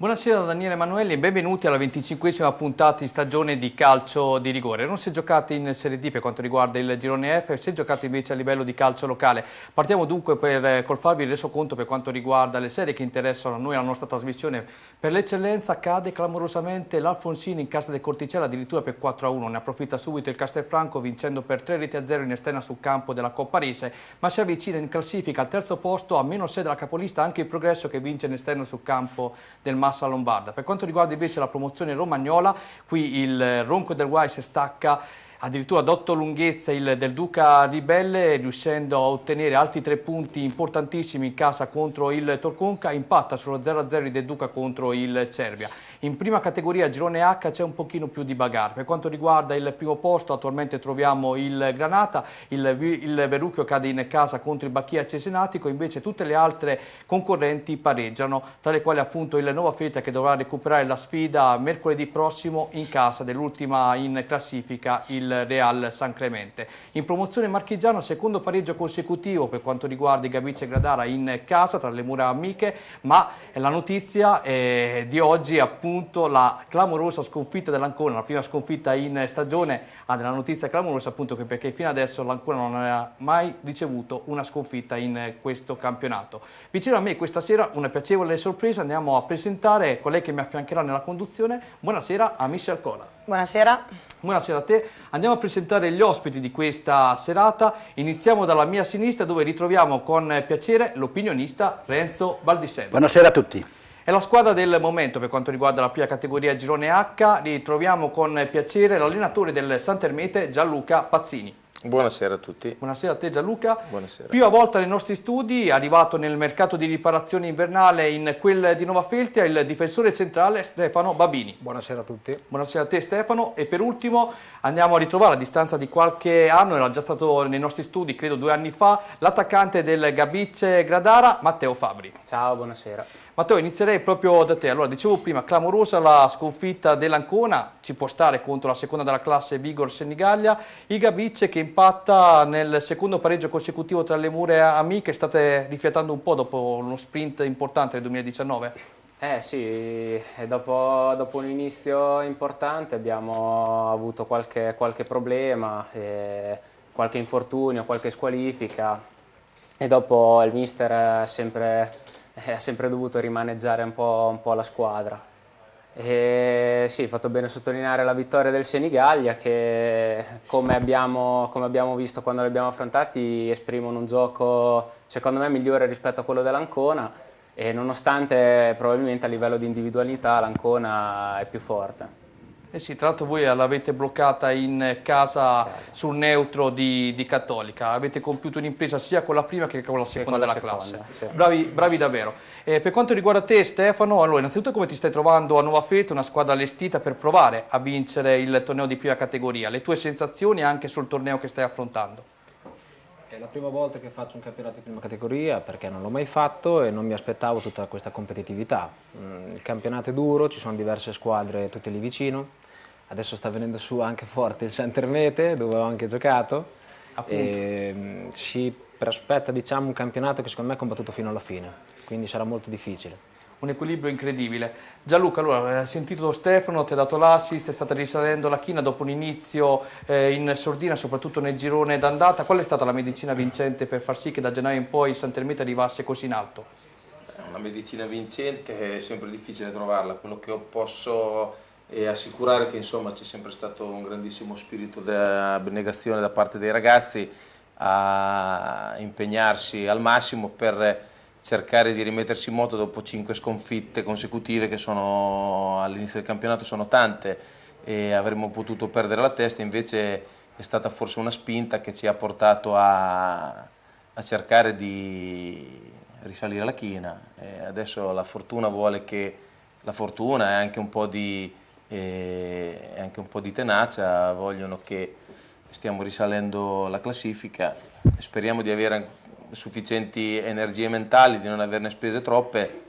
Buonasera da Daniele Emanuelli e benvenuti alla 25esima puntata di stagione di calcio di rigore. Non si è giocato in Serie D per quanto riguarda il girone F, si è giocato invece a livello di calcio locale. Partiamo dunque col farvi il resoconto per quanto riguarda le serie che interessano a noi, la nostra trasmissione. Per l'eccellenza cade clamorosamente l'Alfonsini in casa del Corticella addirittura per 4-1. Ne approfitta subito il Castelfranco vincendo per 3-0 in esterna sul campo della Coppa Rese, ma si avvicina in classifica al terzo posto a -6 della capolista anche il Progresso che vince in esterno sul campo del Massa Lombarda. Per quanto riguarda invece la promozione romagnola, qui il Ronco del Wise stacca addirittura ad 8 lunghezza il del Duca Ribelle, riuscendo a ottenere altri 3 punti importantissimi in casa contro il Torconca, impatta sullo 0-0 del Duca contro il Cervia. In prima categoria girone H c'è un pochino più di bagarre. Per quanto riguarda il primo posto attualmente troviamo il Granata, il Verrucchio cade in casa contro il Bacchia Cesenatico, invece tutte le altre concorrenti pareggiano, tra le quali appunto il Nova Felita che dovrà recuperare la sfida mercoledì prossimo in casa dell'ultima in classifica, il Real San Clemente. In promozione marchigiana secondo pareggio consecutivo per quanto riguarda i Gabice Gradara in casa tra le mura amiche, ma la notizia di oggi è appunto la clamorosa sconfitta dell'Ancona, la prima sconfitta in stagione. Della notizia clamorosa appunto perché fino adesso l'Ancona non aveva mai ricevuto una sconfitta in questo campionato. Vicino a me questa sera una piacevole sorpresa, andiamo a presentare colei che mi affiancherà nella conduzione. Buonasera a Michel Cola. Buonasera. Buonasera a te. Andiamo a presentare gli ospiti di questa serata. Iniziamo dalla mia sinistra dove ritroviamo con piacere l'opinionista Renzo Baldiselli. Buonasera a tutti. È la squadra del momento per quanto riguarda la prima categoria girone H. Ritroviamo con piacere l'allenatore del Santermete Gianluca Pazzini. Buonasera a tutti. Buonasera a te Gianluca. Buonasera. Prima volta nei nostri studi, arrivato nel mercato di riparazione invernale in quel di Nova Feltria, il difensore centrale Stefano Babini. Buonasera a tutti. Buonasera a te Stefano. E per ultimo andiamo a ritrovare a distanza di qualche anno, era già stato nei nostri studi credo 2 anni fa, l'attaccante del Gabice Gradara Matteo Fabri. Ciao, buonasera. Matteo, inizierei proprio da te. Allora, dicevo prima, clamorosa la sconfitta dell'Ancona, ci può stare contro la seconda della classe Vigor Senigallia, il Gabice che impatta nel secondo pareggio consecutivo tra le mura amiche, state rifiatando un po' dopo uno sprint importante nel 2019? Sì, dopo un inizio importante abbiamo avuto qualche problema, qualche infortunio, qualche squalifica e dopo il mister ha sempre dovuto rimaneggiare un po' la squadra. E sì, fatto bene sottolineare la vittoria del Senigallia che come abbiamo visto quando li abbiamo affrontati esprimono un gioco secondo me migliore rispetto a quello dell'Ancona e nonostante probabilmente a livello di individualità l'Ancona è più forte. Eh sì, tra l'altro voi l'avete bloccata in casa sul neutro di Cattolica, avete compiuto un'impresa sia con la prima che con la seconda della classe. Sì. Bravi davvero. Per quanto riguarda te Stefano, allora innanzitutto come ti stai trovando a Nova Feltria, una squadra allestita per provare a vincere il torneo di prima categoria, le tue sensazioni anche sul torneo che stai affrontando? È la prima volta che faccio un campionato di prima categoria perché non l'ho mai fatto e non mi aspettavo tutta questa competitività. Il campionato è duro, ci sono diverse squadre tutte lì vicino. Adesso sta venendo su anche forte il Santermete, dove ho anche giocato. E si prospetta diciamo, un campionato che secondo me è combattuto fino alla fine, quindi sarà molto difficile. Un equilibrio incredibile. Gianluca, allora, hai sentito Stefano, ti ha dato l'assist, è stata risalendo la china dopo un inizio in sordina, soprattutto nel girone d'andata. Qual è stata la medicina vincente per far sì che da gennaio in poi il Santermete arrivasse così in alto? Una medicina vincente è sempre difficile trovarla, quello che posso assicurare che insomma c'è sempre stato un grandissimo spirito di abnegazione da parte dei ragazzi a impegnarsi al massimo per cercare di rimettersi in moto dopo 5 sconfitte consecutive che sono all'inizio del campionato sono tante e avremmo potuto perdere la testa, invece è stata forse una spinta che ci ha portato a cercare di risalire la china. E adesso la fortuna vuole che la fortuna e anche un po' di tenacia vogliono che stiamo risalendo la classifica, speriamo di avere sufficienti energie mentali, di non averne spese troppe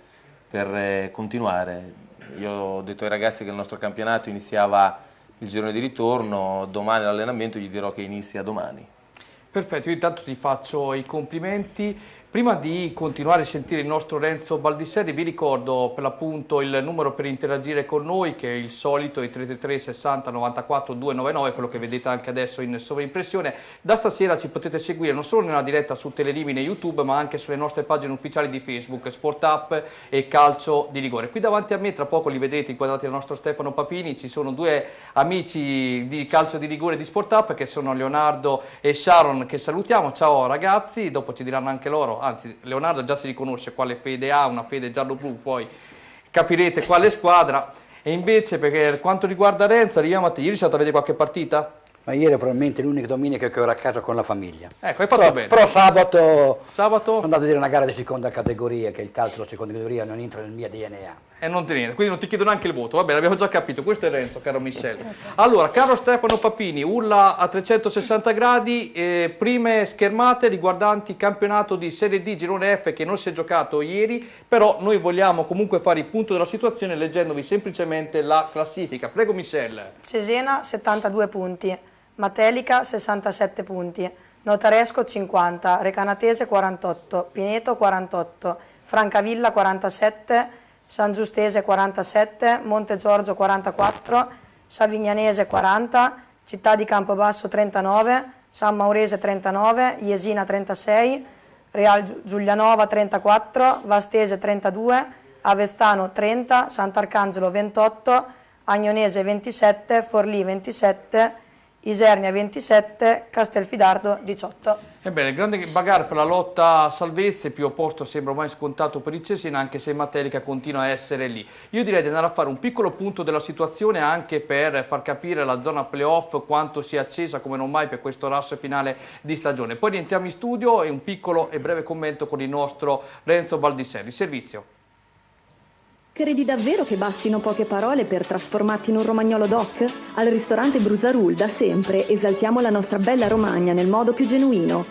per continuare. Io ho detto ai ragazzi che il nostro campionato iniziava il girone di ritorno, domani l'allenamento, gli dirò che inizia domani. Perfetto, io intanto ti faccio i complimenti. Prima di continuare a sentire il nostro Renzo Baldisseri, vi ricordo per l'appunto il numero per interagire con noi, che è il solito, i 33 60 94 299, quello che vedete anche adesso in sovraimpressione. Da stasera ci potete seguire non solo nella diretta su Telerimine e YouTube, ma anche sulle nostre pagine ufficiali di Facebook, Sport Up e Calcio di Rigore. Qui davanti a me, tra poco li vedete inquadrati dal nostro Stefano Papini, ci sono due amici di Calcio di Rigore di Sport Up, che sono Leonardo e Sharon, che salutiamo. Ciao ragazzi, dopo ci diranno anche loro. Anzi, Leonardo già si riconosce quale fede ha, una fede giallo-blu, poi capirete quale squadra. E invece per quanto riguarda Renzo, arriviamo a te. Ieri sei stato a vedere qualche partita? Ma ieri è probabilmente l'unica domenica che ero a casa con la famiglia. Ecco, hai fatto bene. Però sabato sono Sabato? andato a vedere una gara di seconda categoria, che il calcio della seconda categoria non entra nel mio DNA. E non te niente, quindi non ti chiedo neanche il voto. Va bene, abbiamo già capito. Questo è Renzo, caro Michel. Allora, caro Stefano Papini, urla a 360 gradi, prime schermate riguardanti campionato di Serie D Girone F che non si è giocato ieri, però noi vogliamo comunque fare il punto della situazione leggendovi semplicemente la classifica. Prego Michel. Cesena 72 punti, Matelica 67 punti, Notaresco 50, Recanatese 48, Pineto 48, Francavilla 47, San Giustese 47, Monte Giorgio 44, Savignanese 40, Città di Campobasso 39, San Maurese 39, Jesina 36, Real Giulianova 34, Vastese 32, Avezzano 30, Sant'Arcangelo 28, Agnonese 27, Forlì 27, Isernia 27, Castelfidardo 18. Ebbene, il grande bagarre per la lotta a salvezza, il più opposto sembra ormai scontato per il Cesena, anche se Matelica continua a essere lì. Io direi di andare a fare un piccolo punto della situazione anche per far capire la zona playoff quanto sia accesa come non mai per questo rush finale di stagione. Poi rientriamo in studio e un piccolo e breve commento con il nostro Renzo Baldisseri. Servizio. Credi davvero che bastino poche parole per trasformarti in un romagnolo doc? Al ristorante Brusarul da sempre esaltiamo la nostra bella Romagna nel modo più genuino.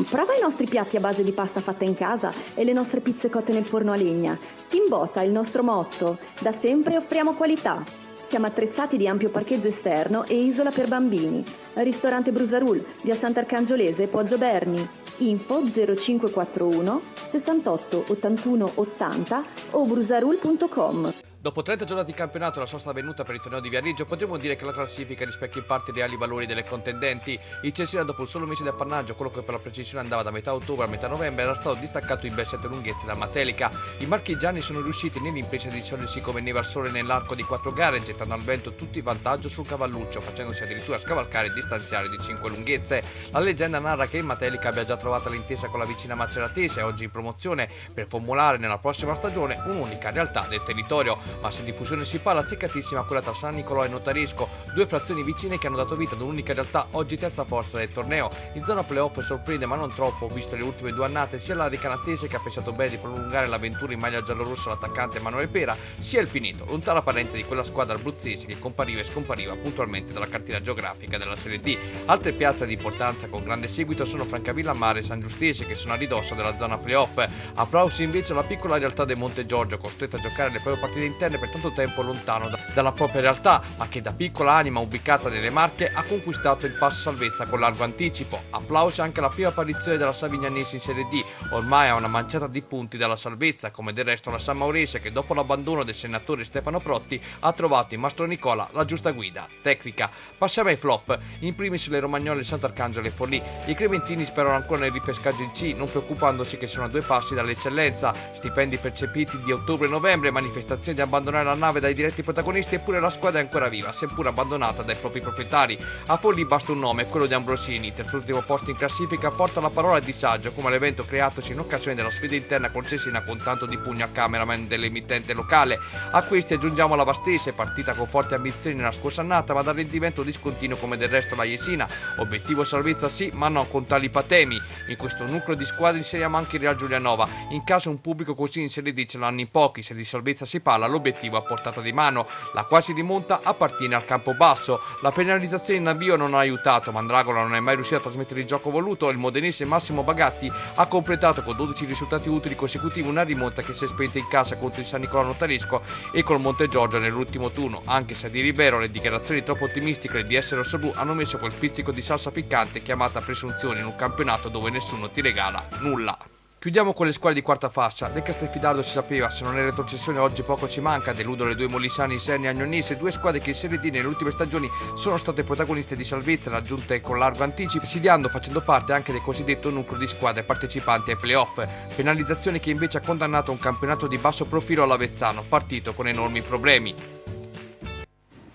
Prova i nostri piatti a base di pasta fatta in casa e le nostre pizze cotte nel forno a legna. Timbota è il nostro motto. Da sempre offriamo qualità. Siamo attrezzati di ampio parcheggio esterno e isola per bambini. Ristorante Brusarul, via Sant'Arcangiolese, Poggio Berni. Info 0541 68 81 80 o brusarul.com. Dopo 30 giornate di campionato e la sosta venuta per il torneo di Viareggio, potremmo dire che la classifica rispecchia in parte i reali valori delle contendenti. Il Cesena, dopo il solo mese di appannaggio, quello che per la precisione andava da metà ottobre a metà novembre, era stato distaccato in ben 7 lunghezze dal Matelica. I marchigiani sono riusciti nell'impresa di sciogliersi come neve al sole nell'arco di 4 gare, gettando al vento tutti i vantaggi sul cavalluccio, facendosi addirittura scavalcare e distanziare di 5 lunghezze. La leggenda narra che il Matelica abbia già trovato l'intesa con la vicina Maceratese, oggi in promozione, per formulare nella prossima stagione un'unica realtà del territorio. Ma se diffusione si parla, azzeccatissima quella tra San Nicolò e Notaresco, due frazioni vicine che hanno dato vita ad un'unica realtà, oggi terza forza del torneo. In zona playoff sorprende ma non troppo, visto le ultime due annate, sia la Recanatese, che ha pensato bene di prolungare l'avventura in maglia giallorossa l'attaccante Emanuele Pera, sia il Pineto, lontana parente di quella squadra abruzzese che compariva e scompariva puntualmente dalla cartina geografica della Serie D. Altre piazze di importanza con grande seguito sono Francavilla, Mare e San Giustese, che sono a ridosso della zona playoff. Applausi invece alla piccola realtà del Monte Giorgio, costretta a giocare le proprie partite interne per tanto tempo lontano dalla propria realtà, ma che da piccola anima ubicata nelle Marche ha conquistato il pass salvezza con largo anticipo. Applausi anche alla prima apparizione della Savignanese in Serie D, ormai a una manciata di punti dalla salvezza, come del resto la San Maurese, che dopo l'abbandono del senatore Stefano Protti ha trovato in Mastro Nicola la giusta guida tecnica. Passiamo ai flop, in primis le romagnole Sant'Arcangelo e Forlì. I clementini sperano ancora nel ripescaggio in C, non preoccupandosi che sono a 2 passi dall'eccellenza. Stipendi percepiti di ottobre e novembre, manifestazioni di abbandonare la nave dai diretti protagonisti, eppure la squadra è ancora viva, seppur abbandonata dai propri proprietari. A Forlì basta un nome, quello di Ambrosini, terzultimo posto in classifica, porta la parola di saggio come all'evento creatosi in occasione della sfida interna col Cesena con tanto di pugno al cameraman dell'emittente locale. A questi aggiungiamo la Vastese, partita con forti ambizioni nella scorsa annata, ma dal rendimento discontinuo come del resto la Jesina. Obiettivo salvezza sì, ma non con tali patemi. In questo nucleo di squadre inseriamo anche il Real Giulianova. In caso un pubblico così in Serie D ce l'hanno in pochi, se di salvezza si parla, l'obiettivo a portata di mano. La quasi rimonta appartiene al Campobasso. La penalizzazione in avvio non ha aiutato, Mandragola non è mai riuscito a trasmettere il gioco voluto e il modenese Massimo Bagatti ha completato con 12 risultati utili consecutivi una rimonta che si è spenta in casa contro il San Nicolò Notaresco e col Monte Giorgio nell'ultimo turno, anche se a dire il vero le dichiarazioni troppo ottimistiche di essere rossoblu hanno messo quel pizzico di salsa piccante chiamata presunzione in un campionato dove nessuno ti regala nulla. Chiudiamo con le squadre di quarta fascia. Del Castelfidardo si sapeva, se non è retrocessione oggi poco ci manca, deludono le due molisane Isernia e Agnonese, due squadre che in Serie D nelle ultime stagioni sono state protagoniste di salvezza raggiunte con largo anticipo, presidiando facendo parte anche del cosiddetto nucleo di squadre partecipanti ai playoff, penalizzazione che invece ha condannato un campionato di basso profilo all'Avezzano, partito con enormi problemi.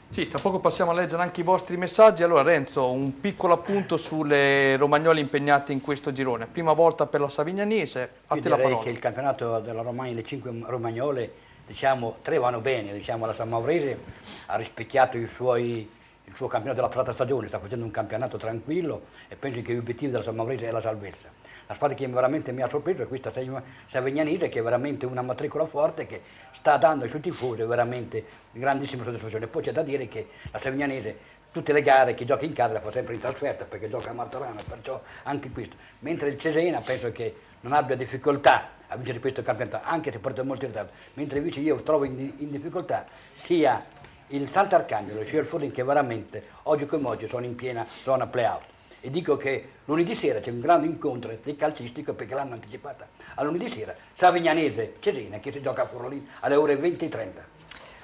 Sì, tra poco passiamo a leggere anche i vostri messaggi. Allora Renzo, un piccolo appunto sulle romagnole impegnate in questo girone. Prima volta per la Savignanese, a te la parola. Direi che il campionato della Romagna, le 5 romagnole, diciamo, 3 vanno bene. Diciamo, la San Maurese ha rispecchiato il suo campionato della passata stagione, sta facendo un campionato tranquillo e penso che l'obiettivo della San Maurese è la salvezza. La squadra che veramente mi ha sorpreso è questa Savignanese, che è veramente una matricola forte, che sta dando ai suoi tifosi veramente grandissima soddisfazione. Poi c'è da dire che la Savignanese tutte le gare che gioca in casa le fa sempre in trasferta, perché gioca a Martorano, perciò anche questo. Mentre il Cesena penso che non abbia difficoltà a vincere questo campionato, anche se porta molto in ritardo. Mentre invece io trovo in difficoltà sia il Sant'Arcangelo sia il Forlì, che veramente oggi come oggi sono in piena zona play-out. E dico che lunedì sera c'è un grande incontro del calcistico, perché l'hanno anticipata a lunedì sera, Savignanese-Cesena, che si gioca a Forlì alle ore 20:30.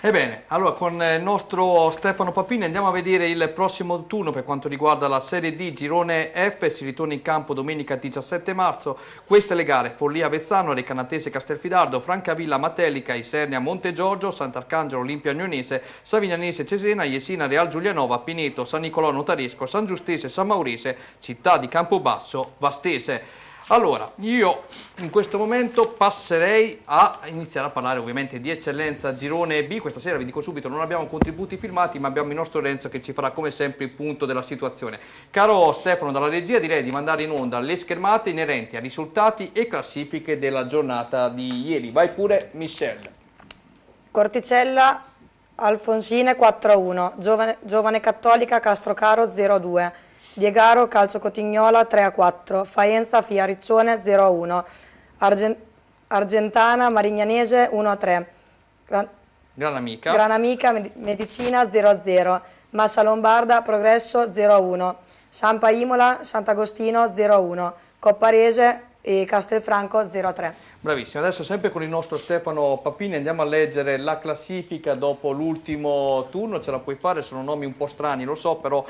Ebbene, allora con il nostro Stefano Papini andiamo a vedere il prossimo turno per quanto riguarda la Serie D Girone F. Si ritorna in campo domenica 17 marzo. Queste le gare: Follia Avezzano, Recanatese Castelfidardo, Francavilla Matelica, Isernia Montegiorgio, Sant'Arcangelo Olimpia Agnonese, Savignanese Cesena, Jesina Real Giulianova, Pineto, San Nicolò Notaresco, San Giustese San Maurese, Città di Campobasso Vastese. Allora, io in questo momento passerei a iniziare a parlare ovviamente di eccellenza Girone B. Questa sera vi dico subito, non abbiamo contributi filmati, ma abbiamo il nostro Renzo che ci farà come sempre il punto della situazione. Caro Stefano, dalla regia direi di mandare in onda le schermate inerenti a risultati e classifiche della giornata di ieri. Vai pure Michelle. Corticella Alfonsine 4-1, Giovane Cattolica Castrocaro 0-2, Diegaro Calcio Cotignola 3-4, Faenza Fiariccione 0-1, Argentana Marignanese 1-3, Granamica Medicina 0-0, Massa Lombarda Progresso 0-1, Sampa Imola Sant'Agostino 0-1, Copparese e Castelfranco 0-3. Bravissimo, adesso sempre con il nostro Stefano Papini andiamo a leggere la classifica dopo l'ultimo turno. Ce la puoi fare, sono nomi un po' strani, lo so, però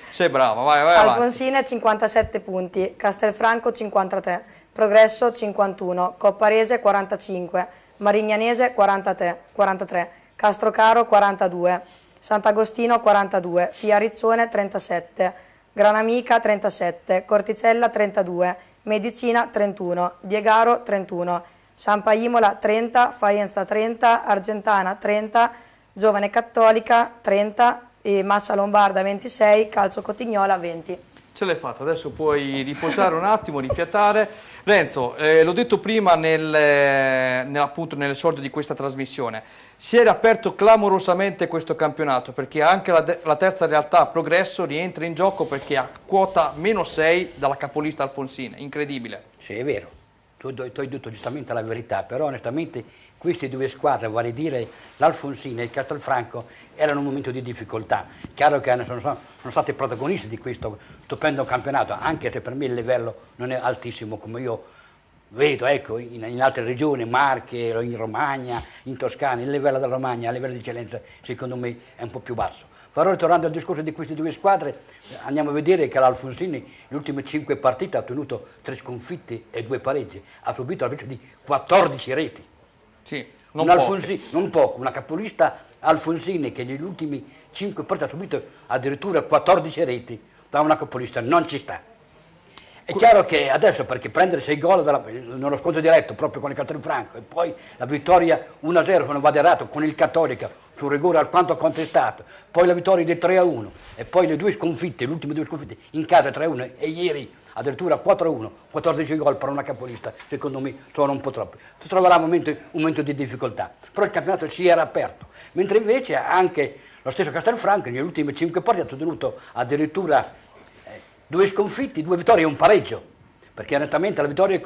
sei brava, vai avanti. Alfonsine 57 punti, Castelfranco 53, Progresso 51, Copparese 45, Marignanese 43, Castrocaro 42, Sant'Agostino 42, Fiariccione 37, Granamica 37, Corticella 32, Medicina 31, Diegaro 31, Sampa Imola 30, Faenza 30, Argentana 30, Giovane Cattolica 30 e Massa Lombarda 26, Calcio Cotignola 20. Ce l'hai fatta, adesso puoi riposare un attimo, rifiatare. Renzo, l'ho detto prima appunto nell'esordio di questa trasmissione, si era aperto clamorosamente questo campionato perché anche la terza realtà Progresso rientra in gioco perché ha quota -6 dalla capolista Alfonsine, incredibile. Sì, è vero, tu hai detto giustamente la verità, però onestamente queste due squadre, vale a dire l'Alfonsine e il Castelfranco, erano un momento di difficoltà. Chiaro che sono stati protagonisti di questo stupendo campionato, anche se per me il livello non è altissimo come io vedo, ecco, in altre regioni, Marche, in Romagna, in Toscana, il livello della Romagna, a livello di eccellenza, secondo me è un po' più basso. Però ritornando al discorso di queste due squadre, andiamo a vedere che l'Alfonsini le ultime 5 partite ha ottenuto 3 sconfitte e 2 pareggi, ha subito la presenza di 14 reti. Sì, non poco, una capolista Alfonsini che negli ultimi 5 partite ha subito addirittura 14 reti da una capolista, non ci sta. È chiaro che adesso, perché prendere 6 gol nello scontro diretto proprio con il Castelfranco e poi la vittoria 1-0 con Vaderato con il Cattolica sul rigore alquanto contestato, poi la vittoria del 3-1 e poi le due sconfitte, le ultime 2 sconfitte in casa 3-1 e ieri addirittura 4-1, 14 gol per una capolista, secondo me sono un po' troppi. Si troverà un momento di difficoltà, però il campionato si era aperto, mentre invece anche lo stesso Castelfranco nelle ultime 5 partite ha ottenuto addirittura 2 sconfitti, 2 vittorie e un pareggio, perché onestamente la vittoria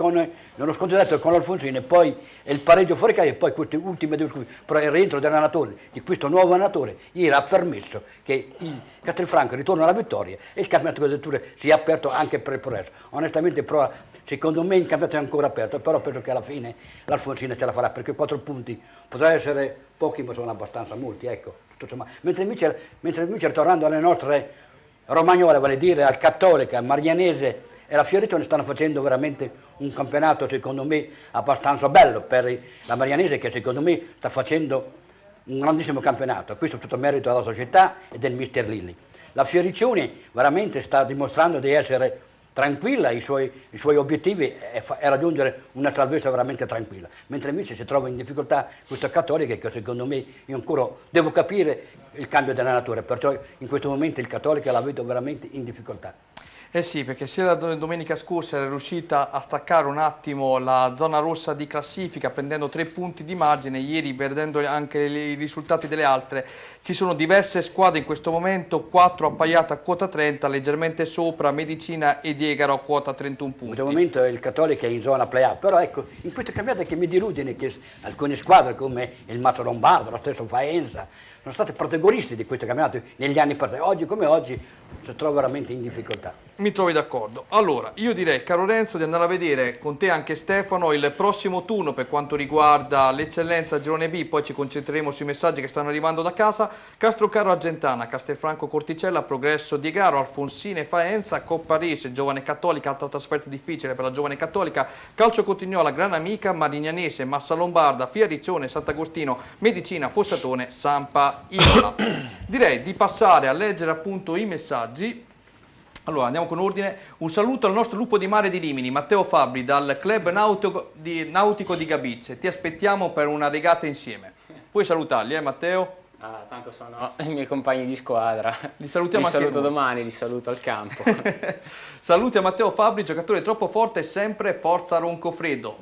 nello scontro diretto con l'Alfonsini e poi il pareggio fuori casa e poi queste ultime 2 sconfitte, però il rientro dell'allenatore, di questo nuovo allenatore, ieri ha permesso che il Castelfranco ritorni alla vittoria e il campionato addirittura si è aperto anche per il Progresso. Onestamente però secondo me il campionato è ancora aperto, però penso che alla fine l'Alfonsina ce la farà, perché 4 punti potrebbero essere pochi, ma sono abbastanza molti, ecco. Tutto sommato. Mentre invece tornando alle nostre romagnole, vale dire al Cattolica, al Marianese e la Fioritone, stanno facendo veramente un campionato secondo me abbastanza bello per la Marianese, che secondo me sta facendo un grandissimo campionato. Questo è tutto merito della società e del mister Lilli. La Fioricione veramente sta dimostrando di essere tranquilla, i suoi obiettivi è raggiungere una salvezza veramente tranquilla, mentre invece si trova in difficoltà questa Cattolica, che secondo me io ancora devo capire il cambio della natura, perciò in questo momento il Cattolica la vedo veramente in difficoltà. Eh sì, perché se la domenica scorsa era riuscita a staccare un attimo la zona rossa di classifica prendendo 3 punti di margine, ieri perdendo anche i risultati delle altre, ci sono diverse squadre in questo momento, 4 appaiate a quota 30, leggermente sopra Medicina e Diegaro a quota 31 punti. In questo momento il Cattolica è in zona play-up, però ecco, in questo campionato che mi deludono che alcune squadre come il Mazzo Lombardo, lo stesso Faenza, sono stati protagonisti di questo campionato negli anni passati. Oggi come oggi si trova veramente in difficoltà. Mi trovi d'accordo. Allora, io direi, caro Renzo, di andare a vedere con te anche Stefano il prossimo turno per quanto riguarda l'eccellenza Girone B, poi ci concentreremo sui messaggi che stanno arrivando da casa. Castrocaro Argentana, Castelfranco Corticella, Progresso Diegaro, Alfonsine Faenza, Copparese, Giovane Cattolica, altra trasferta difficile per la Giovane Cattolica, Calcio Cotignola, Gran Amica, Marignanese, Massa Lombarda, Fiariccione, Sant'Agostino, Medicina, Fossatone, Sampa, Imola. Direi di passare a leggere appunto i messaggi. Allora andiamo con ordine. Un saluto al nostro lupo di mare di Rimini, Matteo Fabbri, dal club nautico di Gabizze. Ti aspettiamo per una regata insieme. Puoi salutarli, Matteo? Ah, tanto sono i miei compagni di squadra. Li salutiamo li anche saluto noi. domani, li saluto al campo. Saluti a Matteo Fabbri, giocatore troppo forte e sempre forza Roncofreddo.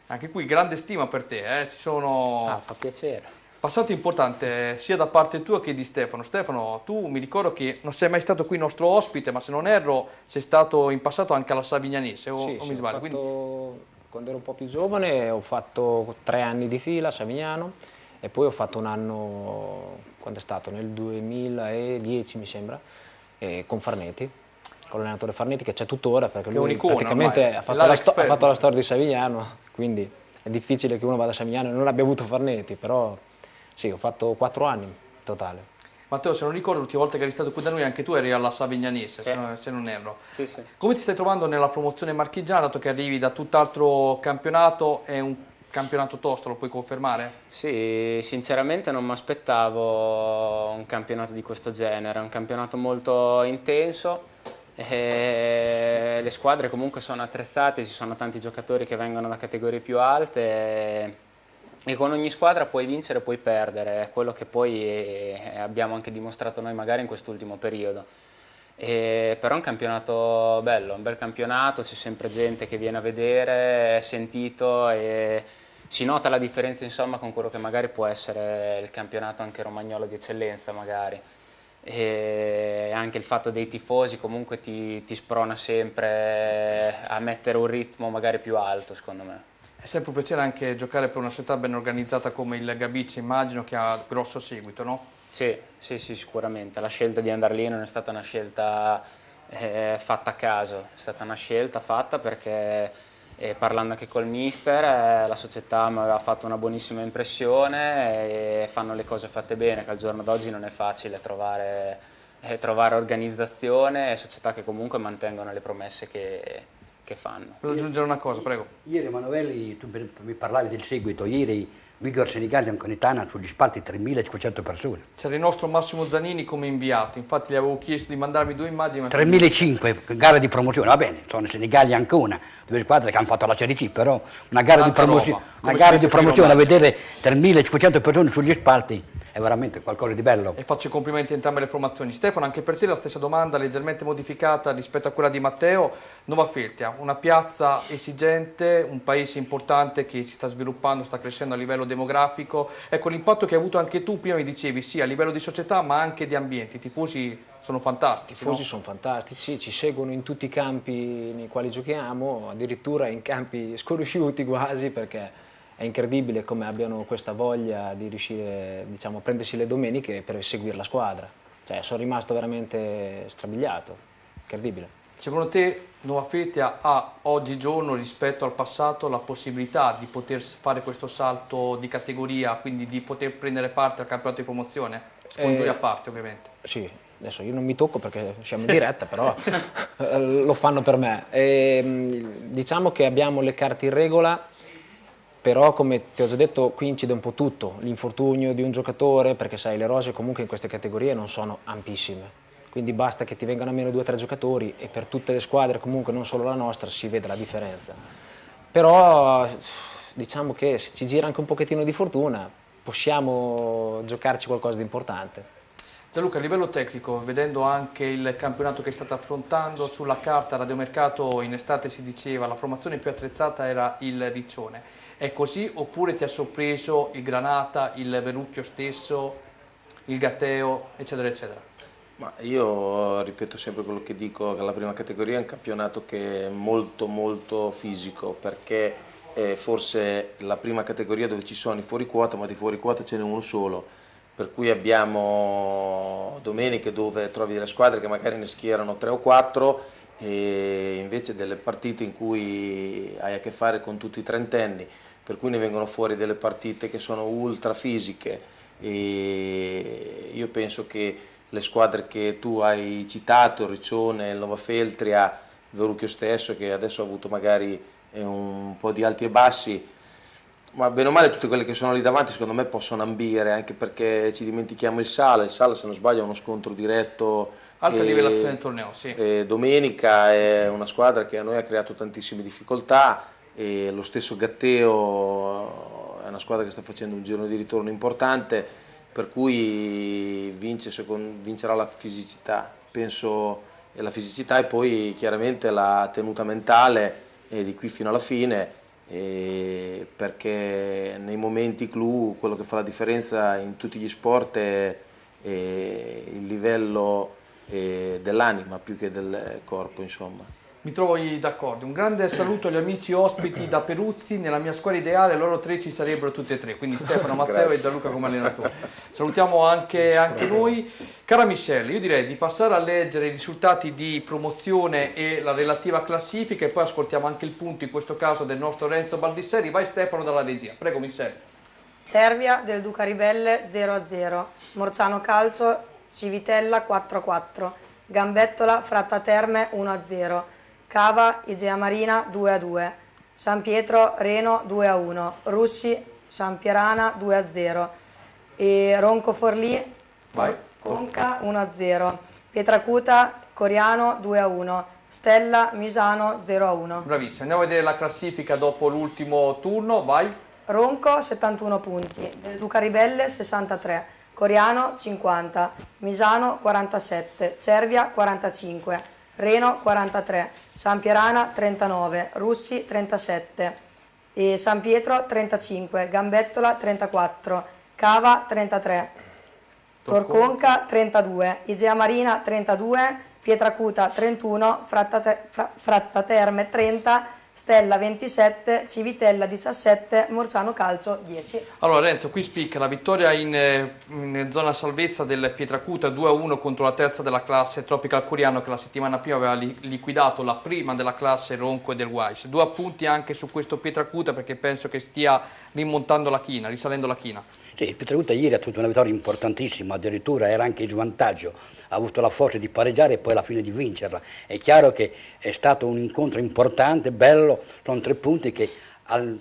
Anche qui grande stima per te, ci sono... Ah, fa piacere. Passato importante sia da parte tua che di Stefano. Stefano, tu mi ricordo che non sei mai stato qui nostro ospite, ma se non erro sei stato in passato anche alla Savignanese, o mi sbaglio? Quando ero un po' più giovane ho fatto 3 anni di fila a Savignano e poi ho fatto un anno, quando è stato? Nel 2010 mi sembra, con Farneti, con l'allenatore Farneti che c'è tuttora, perché lui praticamente ha fatto la storia di Savignano, quindi è difficile che uno vada a Savignano e non abbia avuto Farneti, però... Sì, ho fatto 4 anni in totale. Matteo, se non ricordo, l'ultima volta che eri stato qui da noi anche tu eri alla Savignanese, sì. se non erro. Sì, sì. Come ti stai trovando nella promozione marchigiana, dato che arrivi da tutt'altro campionato? È un campionato tosto, lo puoi confermare? Sì, sinceramente non mi aspettavo un campionato di questo genere, è un campionato molto intenso. Le squadre comunque sono attrezzate, ci sono tanti giocatori che vengono da categorie più alte. E con ogni squadra puoi vincere, puoi perdere, è quello che poi abbiamo anche dimostrato noi magari in quest'ultimo periodo. Però è un campionato bello, un bel campionato, c'è sempre gente che viene a vedere, è sentito e si nota la differenza insomma con quello che magari può essere il campionato anche romagnolo di eccellenza magari. E anche il fatto dei tifosi comunque ti sprona sempre a mettere un ritmo magari più alto secondo me. È sempre un piacere anche giocare per una società ben organizzata come il Gabizze, immagino che ha grosso seguito, no? Sì, sicuramente. La scelta di andare lì non è stata una scelta fatta a caso, è stata una scelta fatta perché parlando anche col mister la società mi aveva fatto una buonissima impressione e fanno le cose fatte bene, che al giorno d'oggi non è facile trovare organizzazione e società che comunque mantengono le promesse che fanno. Per aggiungere una cosa, prego. Ieri Emanuele, tu mi parlavi del seguito, ieri Vigor Senigallia Anconitana sugli spalti 3.500 persone. C'era il nostro Massimo Zanini come inviato, infatti gli avevo chiesto di mandarmi 2 immagini. Ma 3.500, gara di promozione, va bene, sono Senigallia Ancona, 2 squadre che hanno fatto la Serie C, però una gara di promozione a vedere 3.500 persone sugli spalti è veramente qualcosa di bello. E faccio i complimenti a entrambe le formazioni. Stefano, anche per te la stessa domanda, leggermente modificata rispetto a quella di Matteo. Nova Feltia, una piazza esigente, un paese importante che si sta sviluppando, sta crescendo a livello demografico. Ecco l'impatto che hai avuto anche tu, prima mi dicevi, sì, a livello di società ma anche di ambienti. I tifosi sono fantastici. I tifosi sono fantastici, ci seguono in tutti i campi nei quali giochiamo, addirittura in campi sconosciuti quasi, perché è incredibile come abbiano questa voglia di riuscire, diciamo, a prendersi le domeniche per seguire la squadra. Cioè, sono rimasto veramente strabiliato, incredibile. Secondo te Nova Feltria ha oggigiorno rispetto al passato la possibilità di poter fare questo salto di categoria, quindi di poter prendere parte al campionato di promozione? Scongiuri a parte ovviamente. Sì, adesso io non mi tocco perché siamo in diretta, però lo fanno per me. Diciamo che abbiamo le carte in regola, però come ti ho già detto qui incide un po' tutto, l'infortunio di un giocatore, perché sai le rose comunque in queste categorie non sono ampissime. Quindi basta che ti vengano a meno 2 o 3 giocatori e per tutte le squadre, comunque non solo la nostra, si vede la differenza. Però diciamo che se ci gira anche un pochettino di fortuna possiamo giocarci qualcosa di importante. Gianluca, a livello tecnico, vedendo anche il campionato che state affrontando, sulla carta Radiomercato in estate si diceva la formazione più attrezzata era il Riccione. È così oppure ti ha sorpreso il Granata, il Verrucchio stesso, il Gatteo, eccetera, eccetera? Ma io ripeto sempre quello che dico, che la prima categoria è un campionato che è molto molto fisico, perché è forse la prima categoria dove ci sono i fuori quota, ma di fuori quota ce n'è uno solo, per cui abbiamo domeniche dove trovi delle squadre che magari ne schierano 3 o 4 e invece delle partite in cui hai a che fare con tutti i trentenni, per cui ne vengono fuori delle partite che sono ultra fisiche e io penso che le squadre che tu hai citato, il Riccione, il Nova Feltria, il Verrucchio stesso, che adesso ha avuto magari un po' di alti e bassi, ma bene o male tutte quelle che sono lì davanti secondo me possono ambire, anche perché ci dimentichiamo il Sala se non sbaglio è uno scontro diretto. Alta livellazione del torneo, sì. Domenica è una squadra che a noi ha creato tantissime difficoltà e lo stesso Gatteo è una squadra che sta facendo un giro di ritorno importante, per cui vincerà la fisicità, penso, e la fisicità e poi chiaramente la tenuta mentale di qui fino alla fine, perché nei momenti clou quello che fa la differenza in tutti gli sport è il livello dell'anima più che del corpo, insomma. Mi trovo d'accordo. Un grande saluto agli amici ospiti da Peruzzi. Nella mia squadra ideale loro 3 ci sarebbero tutti e 3, quindi Stefano, Matteo e Gianluca come allenatori. Salutiamo anche noi. Cara Michelle, io direi di passare a leggere i risultati di promozione e la relativa classifica e poi ascoltiamo anche il punto, in questo caso del nostro Renzo Baldisseri. Vai Stefano dalla regia. Prego Michelle. Cervia del Duca Ribelle 0-0, Morciano Calcio Civitella 4-4, Gambettola Frattaterme 1-0, Cava Igea Marina 2-2, San Pietro Reno 2-1, Russi Sampierana 2-0 e Ronco Forlì Conca 1-0, Pietracuta Coriano 2-1, Stella Misano 0-1. Bravissimo, andiamo a vedere la classifica dopo l'ultimo turno, vai. Ronco 71 punti, del Duca Ribelle 63, Coriano 50, Misano 47, Cervia 45, Reno 43, Sampierana 39, Russi 37, e San Pietro 35, Gambettola 34, Cava 33, Torconca 32, Igea Marina 32, Pietracuta 31, Frattaterme 30, Stella 27, Civitella 17, Morciano Calcio 10. Allora Renzo, qui spicca la vittoria in zona salvezza del Pietracuta 2-1 contro la terza della classe Tropical Coriano, che la settimana prima aveva liquidato la prima della classe Ronco e del Weiss. 2 appunti anche su questo Pietracuta, perché penso che stia rimontando la china, risalendo la china. Sì, il Pietracuta ieri ha avuto una vittoria importantissima, addirittura era anche in svantaggio, ha avuto la forza di pareggiare e poi alla fine di vincerla. È chiaro che è stato un incontro importante, bello, sono 3 punti che al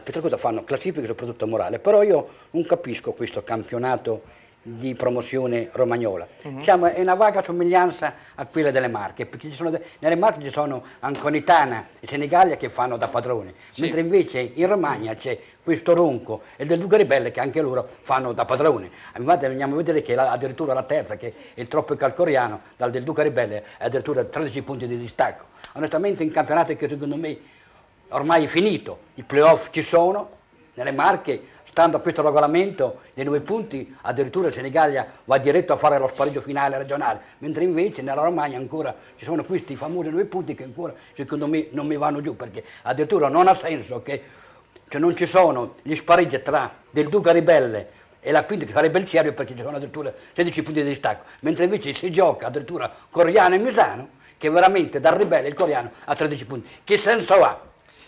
Pietracuta fanno classifica e soprattutto morale, però io non capisco questo campionato di promozione romagnola. È una vaga somiglianza a quella delle Marche, perché nelle Marche ci sono Anconitana e Senigallia che fanno da padrone, mentre invece in Romagna c'è questo Ronco e del Duca Ribelle che anche loro fanno da padrone. Infatti andiamo a vedere che addirittura la terza, che è il Tropical Coriano, dal del Duca Ribelle è addirittura 13 punti di distacco. Onestamente in campionato che secondo me ormai è finito, i playoff ci sono, nelle Marche stando a questo regolamento dei 9 punti addirittura il Senigallia va diretto a fare lo spareggio finale regionale, mentre invece nella Romagna ancora ci sono questi famosi 9 punti che ancora secondo me non mi vanno giù, perché addirittura non ha senso che non ci sono gli spareggi tra del Duca Ribelle e la quinta che sarebbe il Cervia, perché ci sono addirittura 16 punti di distacco, mentre invece si gioca addirittura Coriano e Misano che veramente dal ribelle il coreano a 13 punti. Che senso ha?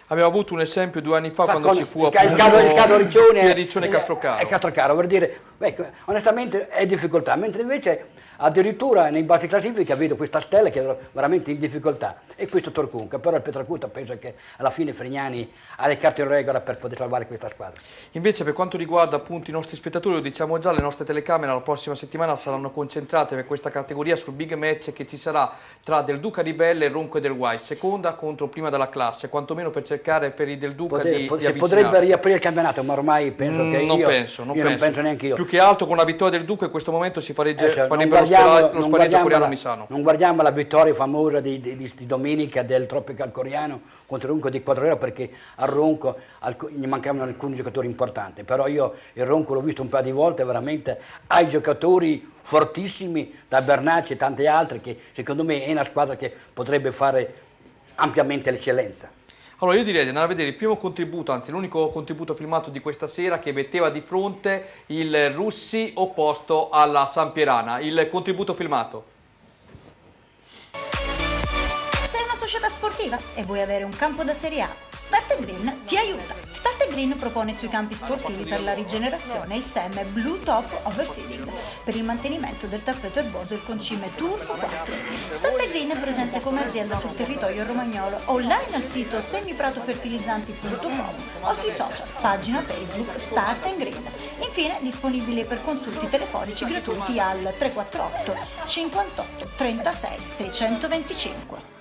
Abbiamo avuto un esempio 2 anni fa quando Con ci fu il caso Riccione Riccione Castrocaro. e Castrocaro, per dire, ecco, onestamente è difficoltà, mentre invece addirittura nei bassi classifica vedo questa Stella che è veramente in difficoltà e questo Torcunca, però il Pietracuta penso che alla fine Frignani ha le carte in regola per poter salvare questa squadra. Invece per quanto riguarda appunto i nostri spettatori, lo diciamo già, le nostre telecamere la prossima settimana saranno concentrate per questa categoria sul big match che ci sarà tra Del Duca Ribelle e Ronco e Del Guay, seconda contro prima della classe, quantomeno per cercare per i Del Duca di avvicinarsi. Potrebbe riaprire il campionato, ma ormai penso che non io penso neanche io. Più che altro con la vittoria del Duca in questo momento si farebbe lo spareggio coreano-misano. Non guardiamo la vittoria famosa di domenica del Tropical coreano contro il Ronco di Quadrero, perché al Ronco gli mancavano alcuni giocatori importanti, però io il Ronco l'ho visto un paio di volte, veramente ha i giocatori fortissimi, da Bernacci e tanti altri, che secondo me è una squadra che potrebbe fare ampiamente l'eccellenza. Allora io direi di andare a vedere il primo contributo, anzi l'unico contributo filmato di questa sera, che metteva di fronte il Russi opposto alla Sampierana. Il contributo filmato. Sei una società sportiva e vuoi avere un campo da Serie A? Start Green ti aiuta. Start Green propone sui campi sportivi per la rigenerazione il seme Blue Top Overseeding per il mantenimento del tappeto erboso e il concime Turfo 4. Start Green è presente come azienda sul territorio romagnolo, online al sito semipratofertilizzanti.com o sui social, pagina Facebook Start Green. Infine disponibile per consulti telefonici gratuiti al 348 58 36 625.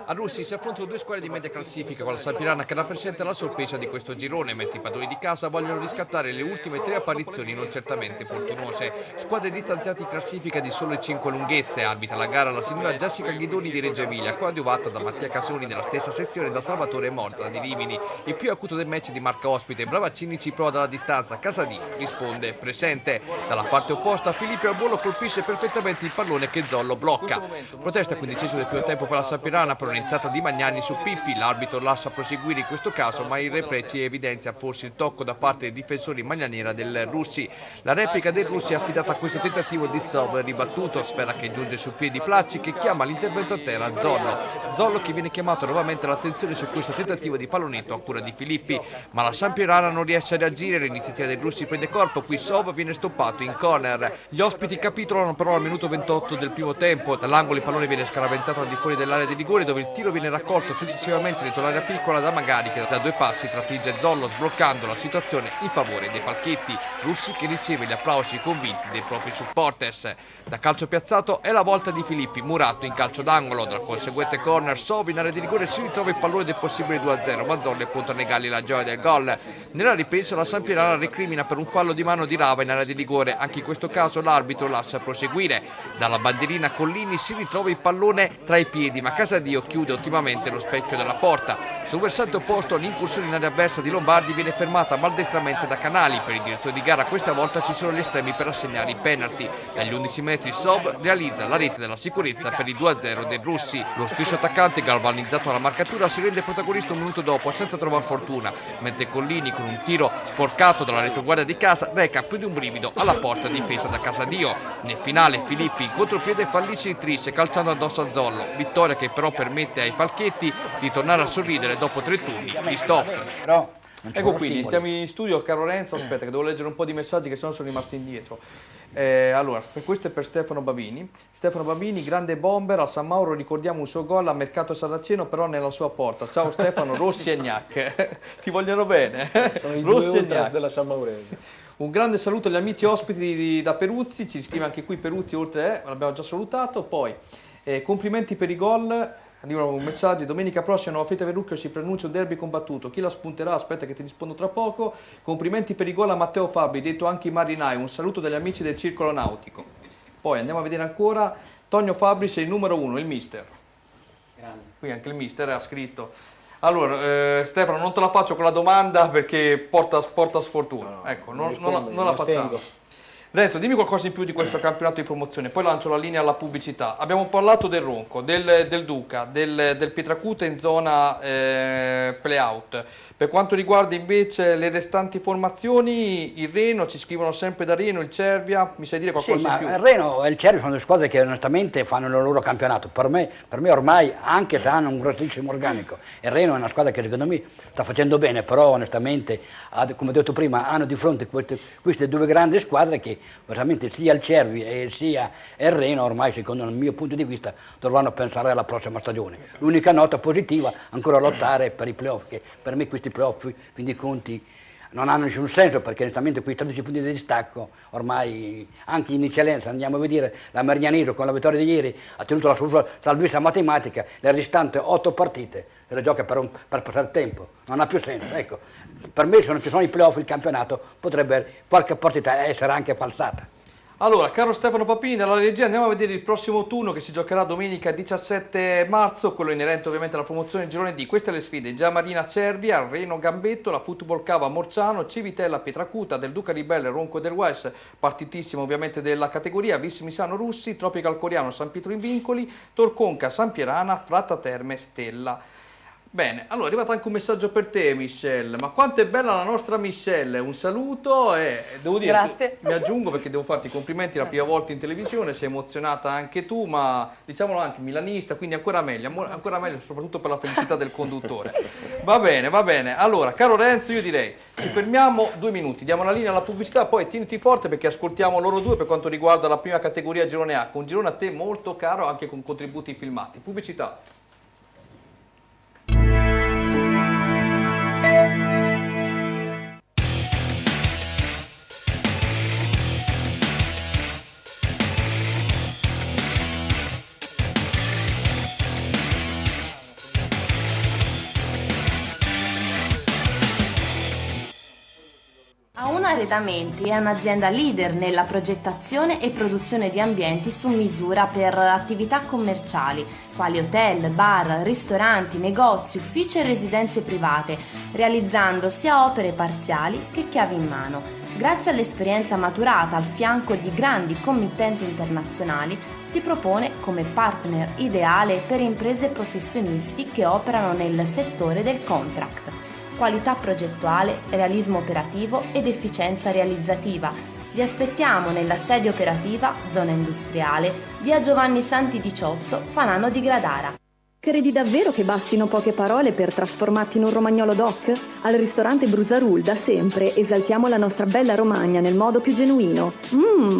A Russi si affrontano due squadre di media classifica, con la Sampierana che rappresenta la sorpresa di questo girone, mentre i padroni di casa vogliono riscattare le ultime 3 apparizioni non certamente fortunose. Squadre distanziate in classifica di sole 5 lunghezze. Arbitra la gara la signora Jessica Ghidoni di Reggio Emilia, coadiuvata da Mattia Casoni della stessa sezione e da Salvatore Morza di Rimini. Il più acuto del match di marca ospite, Bravaccini ci prova dalla distanza, Casadì risponde presente. Dalla parte opposta Filippo al volo colpisce perfettamente il pallone che Zollo blocca. Protesta 15° del primo tempo per la Sampierana per un'entrata di Magnani su Pippi. L'arbitro lascia proseguire in questo caso, ma il replay ci evidenzia forse il tocco da parte dei difensori magnaniera del Russi. La replica del Russi è affidata a questo tentativo di Sov ribattuto, spera che giunge sul piede di Placci che chiama l'intervento a terra Zollo che viene chiamato nuovamente l'attenzione su questo tentativo di pallonetto a cura di Filippi, ma la Sampierana non riesce a reagire. L'iniziativa del Russi prende corpo, qui Sov viene stoppato in corner. Gli ospiti capitolano però al minuto 28 del primo tempo. Dall'angolo il pallone viene scaraventato al di fuori dell'area di rigore, dove il tiro viene raccolto successivamente dentro l'area piccola da Magari, che da 2 passi trafigge Zollo sbloccando la situazione in favore dei palchetti. Russi che riceve gli applausi convinti dei propri supporters. Da calcio piazzato è la volta di Filippi, murato in calcio d'angolo. Dal conseguente corner Sov in area di rigore si ritrova il pallone del possibile 2-0, ma Zollo è pronto a negargli la gioia del gol. Nella ripresa la Sampierana recrimina per un fallo di mano di Rava in area di rigore, anche in questo caso l'arbitro lascia proseguire. Dalla bandierina Collini si ritrova il pallone tra i piedi, ma Casadio chiude ottimamente lo specchio della porta. Sul versante opposto l'incursione in area avversa di Lombardi viene fermata maldestramente da Canali. Per il direttore di gara questa volta ci sono gli estremi per assegnare i penalty. Dagli 11 metri Sov realizza la rete della sicurezza per il 2-0 del Russi. Lo stesso attaccante, galvanizzato dalla marcatura, si rende protagonista un minuto dopo senza trovare fortuna, mentre Collini con un tiro sporcato dalla retroguardia di casa reca più di un brivido alla porta difesa da Casadio. Nel finale Filippi in contropiede fallisce il tris calciando addosso a Zollo, vittoria che però permette ai falchetti di tornare a sorridere dopo 3 turni di stop. Ecco qui, entriamo in studio, caro Renzo, aspetta che devo leggere un po' di messaggi che sennò sono rimasti indietro. Allora, questo è per Stefano Babini. Stefano Babini, grande bomber, a San Mauro ricordiamo un suo gol a Mercato Saraceno, però nella sua porta. Ciao Stefano, Rossi e Gnac, ti vogliono bene. Sono i Rossi due e ultras Gnac. della San Maurese. Un grande saluto agli amici ospiti da Peruzzi, ci scrive anche qui Peruzzi, oltre l'abbiamo già salutato. Poi complimenti per i gol. Arrivano un messaggio: domenica prossima Nuova Fete Verrucchio si preannuncia un derby combattuto, chi la spunterà? Aspetta che ti rispondo tra poco. Complimenti per i gol a Matteo Fabri, detto anche i marinai, un saluto dagli amici del Circolo Nautico. Poi andiamo a vedere ancora Tonio Fabri, sei il numero 1, il mister. Grande. Qui anche il mister ha scritto. Allora Stefano, non te la faccio con la domanda perché porta sfortuna, ecco, non la facciamo. Renzo, dimmi qualcosa in più di questo campionato di promozione, poi lancio la linea alla pubblicità. Abbiamo parlato del Ronco, del Duca, del Pietracuta in zona play-out. Per quanto riguarda invece le restanti formazioni, il Reno, ci scrivono sempre da Reno, il Cervia, mi sai dire qualcosa in più? Il Reno e il Cervia sono due squadre che onestamente fanno il loro campionato. Per me ormai, anche se hanno un grossissimo organico, il Reno è una squadra che secondo me sta facendo bene, però onestamente, come ho detto prima, hanno di fronte queste due grandi squadre che veramente sia il Cervi e sia il Reno ormai, secondo il mio punto di vista, dovranno pensare alla prossima stagione. L'unica nota positiva, ancora lottare per i playoff, che per me questi playoff, fin dei conti, non hanno nessun senso, perché onestamente quei 13 punti di distacco ormai anche in eccellenza, andiamo a vedere la Marignano con la vittoria di ieri ha tenuto la sua salvezza matematica, le restanti 8 partite se le gioca per passare il tempo, non ha più senso. Ecco, per me se non ci sono i playoff il campionato potrebbe qualche partita essere anche falsata. Allora, caro Stefano Papini dalla regia, andiamo a vedere il prossimo turno che si giocherà domenica 17 marzo, quello inerente ovviamente alla promozione girone D. Queste le sfide: Giamarina Cervia, Reno Gambetto, la Football Cava Morciano, Civitella Pietracuta, del Duca Ribelle Ronco del West, partitissimo ovviamente della categoria, Vissimisano Russi, Tropical Coriano San Pietro in Vincoli, Torconca San Pierana, Fratta Terme Stella. Bene, allora è arrivato anche un messaggio per te, Michelle. Ma quanto è bella la nostra Michelle, un saluto e devo dire, Grazie. mi aggiungo perché devo farti i complimenti la prima volta in televisione, sei emozionata anche tu, ma diciamolo anche milanista, quindi ancora meglio soprattutto per la felicità del conduttore. Va bene, allora caro Renzo, io direi ci fermiamo 2 minuti, diamo la linea alla pubblicità, poi tieniti forte perché ascoltiamo loro due per quanto riguarda la prima categoria girone A, un girone a te molto caro anche con contributi filmati. Pubblicità. Auna Arredamenti è un'azienda leader nella progettazione e produzione di ambienti su misura per attività commerciali, quali hotel, bar, ristoranti, negozi, uffici e residenze private, realizzando sia opere parziali che chiavi in mano. Grazie all'esperienza maturata al fianco di grandi committenti internazionali, si propone come partner ideale per imprese e professionisti che operano nel settore del contract. Qualità progettuale, realismo operativo ed efficienza realizzativa. Vi aspettiamo nella sede operativa, zona industriale, via Giovanni Santi 18, Fanano di Gradara. Credi davvero che bastino poche parole per trasformarti in un romagnolo doc? Al ristorante Brusarul da sempre esaltiamo la nostra bella Romagna nel modo più genuino.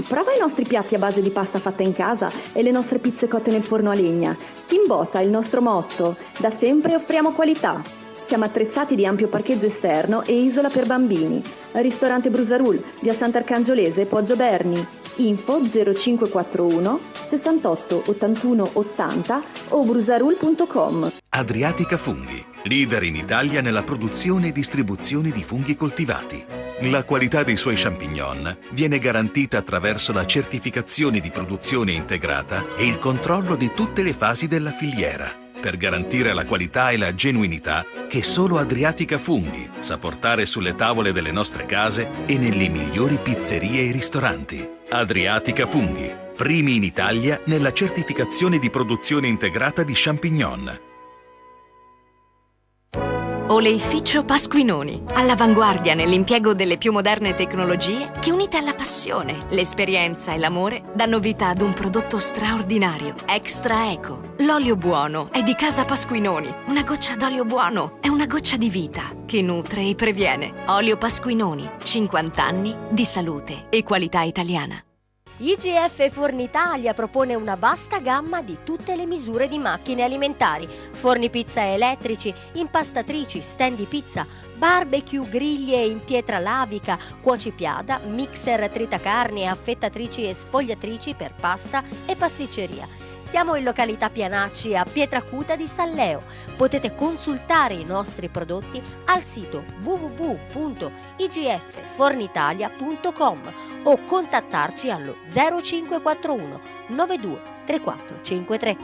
Prova i nostri piatti a base di pasta fatta in casa e le nostre pizze cotte nel forno a legna. Timbota, il nostro motto. Da sempre offriamo qualità. Siamo attrezzati di ampio parcheggio esterno e isola per bambini. Ristorante Brusarul, via Sant'Arcangiolese, Poggio Berni. Info 0541 68 81 80 o brusarul.com. Adriatica Funghi, leader in Italia nella produzione e distribuzione di funghi coltivati. La qualità dei suoi champignon viene garantita attraverso la certificazione di produzione integrata e il controllo di tutte le fasi della filiera, per garantire la qualità e la genuinità che solo Adriatica Funghi sa portare sulle tavole delle nostre case e nelle migliori pizzerie e ristoranti. Adriatica Funghi, primi in Italia nella certificazione di produzione integrata di champignon. Oleificio Pasquinoni, all'avanguardia nell'impiego delle più moderne tecnologie che, unite alla passione, l'esperienza e l'amore, danno vita ad un prodotto straordinario, Extra Eco. L'olio buono è di casa Pasquinoni. Una goccia d'olio buono è una goccia di vita che nutre e previene. Olio Pasquinoni, 50 anni di salute e qualità italiana. IGF Fornitalia propone una vasta gamma di tutte le misure di macchine alimentari, forni pizza elettrici, impastatrici, stand di pizza, barbecue, griglie in pietra lavica, cuocipiada, mixer tritacarne, affettatrici e sfogliatrici per pasta e pasticceria. Siamo in località Pianacci a Pietracuta di Salleo. Potete consultare i nostri prodotti al sito www.igffornitalia.com o contattarci allo 0541 92 34 53.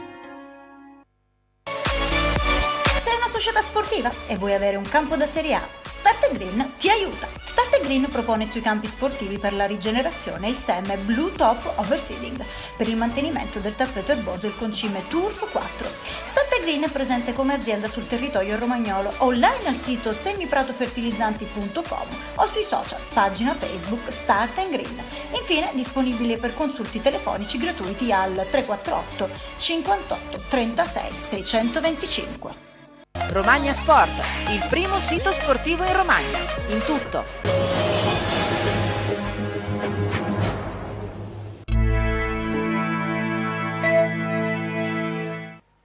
Sei una società sportiva e vuoi avere un campo da Serie A? Start Green ti aiuta. Start Green propone sui campi sportivi per la rigenerazione il seme Blue Top Overseeding per il mantenimento del tappeto erboso e il concime Turf 4. Start Green è presente come azienda sul territorio romagnolo, online al sito semipratofertilizzanti.com o sui social, pagina Facebook Start Green. Infine disponibile per consulti telefonici gratuiti al 348 58 36 625. Romagna Sport, il primo sito sportivo in Romagna, in tutto.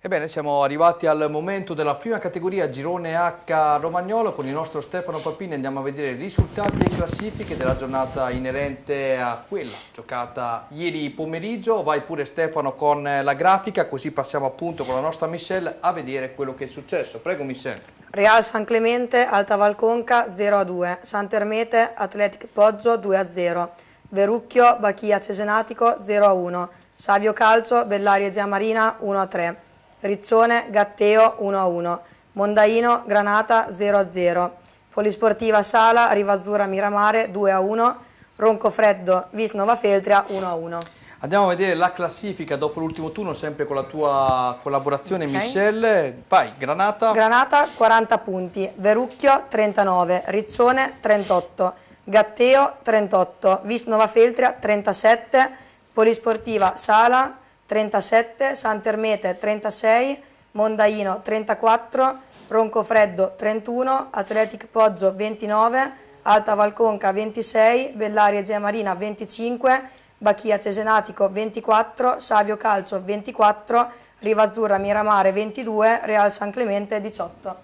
Ebbene, siamo arrivati al momento della prima categoria Girone H Romagnolo. Con il nostro Stefano Papini andiamo a vedere i risultati e classifiche della giornata inerente a quella giocata ieri pomeriggio. Vai pure Stefano con la grafica, così passiamo appunto con la nostra Michelle a vedere quello che è successo. Prego Michelle. Real San Clemente, Alta Valconca 0-2, Sant'Ermete, Athletic Poggio 2-0, Verucchio, Bacchia Cesenatico 0-1, Savio Calcio, Bellaria Giamarina 1-3. Riccione, Gatteo 1-1, Mondaino, Granata 0-0, Polisportiva Sala, Rivazzurra Miramare 2-1, Roncofreddo, Visnova Feltria 1-1. Andiamo a vedere la classifica dopo l'ultimo turno, sempre con la tua collaborazione Michelle. Vai, Granata. Granata 40 punti, Verucchio 39, Riccione 38, Gatteo 38, Visnova Feltria 37, Polisportiva Sala 37, Sant'Ermete 36, Mondaino 34, Roncofreddo 31, Athletic Poggio 29, Alta Valconca 26, Bellaria Giamarina 25, Bacchia Cesenatico 24, Savio Calcio 24, Rivazzurra Miramare 22, Real San Clemente 18.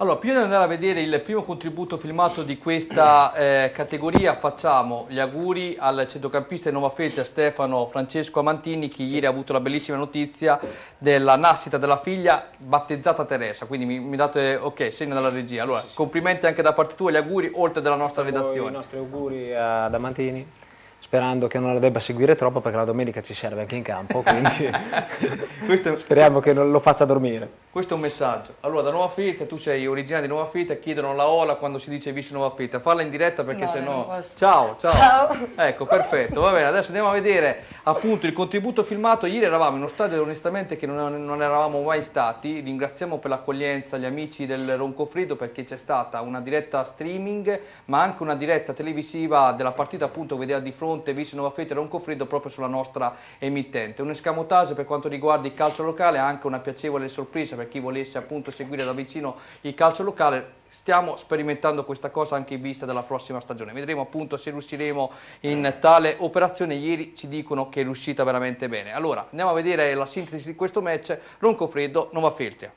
Allora, prima di andare a vedere il primo contributo filmato di questa categoria, facciamo gli auguri al centrocampista di Nova Feltria Stefano Francesco Amantini, che ieri ha avuto la bellissima notizia della nascita della figlia battezzata Teresa, quindi mi date ok, segno dalla regia. Allora, complimenti anche da parte tua, gli auguri oltre della nostra redazione. I nostri auguri ad Amantini, sperando che non la debba seguire troppo perché la domenica ci serve anche in campo, quindi speriamo che non lo faccia dormire. Questo è un messaggio. Allora, da Nuova Feltria, tu sei originario di Nuova Feltria, chiedono la ola quando si dice Visci Nuova Feltria. Farla in diretta perché no, sennò... Ciao, ciao, ciao. Ecco, perfetto, va bene. Adesso andiamo a vedere appunto il contributo filmato. Ieri eravamo in uno stadio onestamente che non eravamo mai stati. Ringraziamo per l'accoglienza gli amici del Roncofreddo perché c'è stata una diretta streaming, ma anche una diretta televisiva della partita appunto che vedeva di fronte Visci Nuova Feltria e Roncofreddo proprio sulla nostra emittente. Un escamotage per quanto riguarda il calcio locale, anche una piacevole sorpresa per chi volesse appunto seguire da vicino il calcio locale. Stiamo sperimentando questa cosa anche in vista della prossima stagione. Vedremo appunto se riusciremo in tale operazione. Ieri ci dicono che è riuscita veramente bene. Allora, andiamo a vedere la sintesi di questo match. Roncofreddo, Nuova Feltria.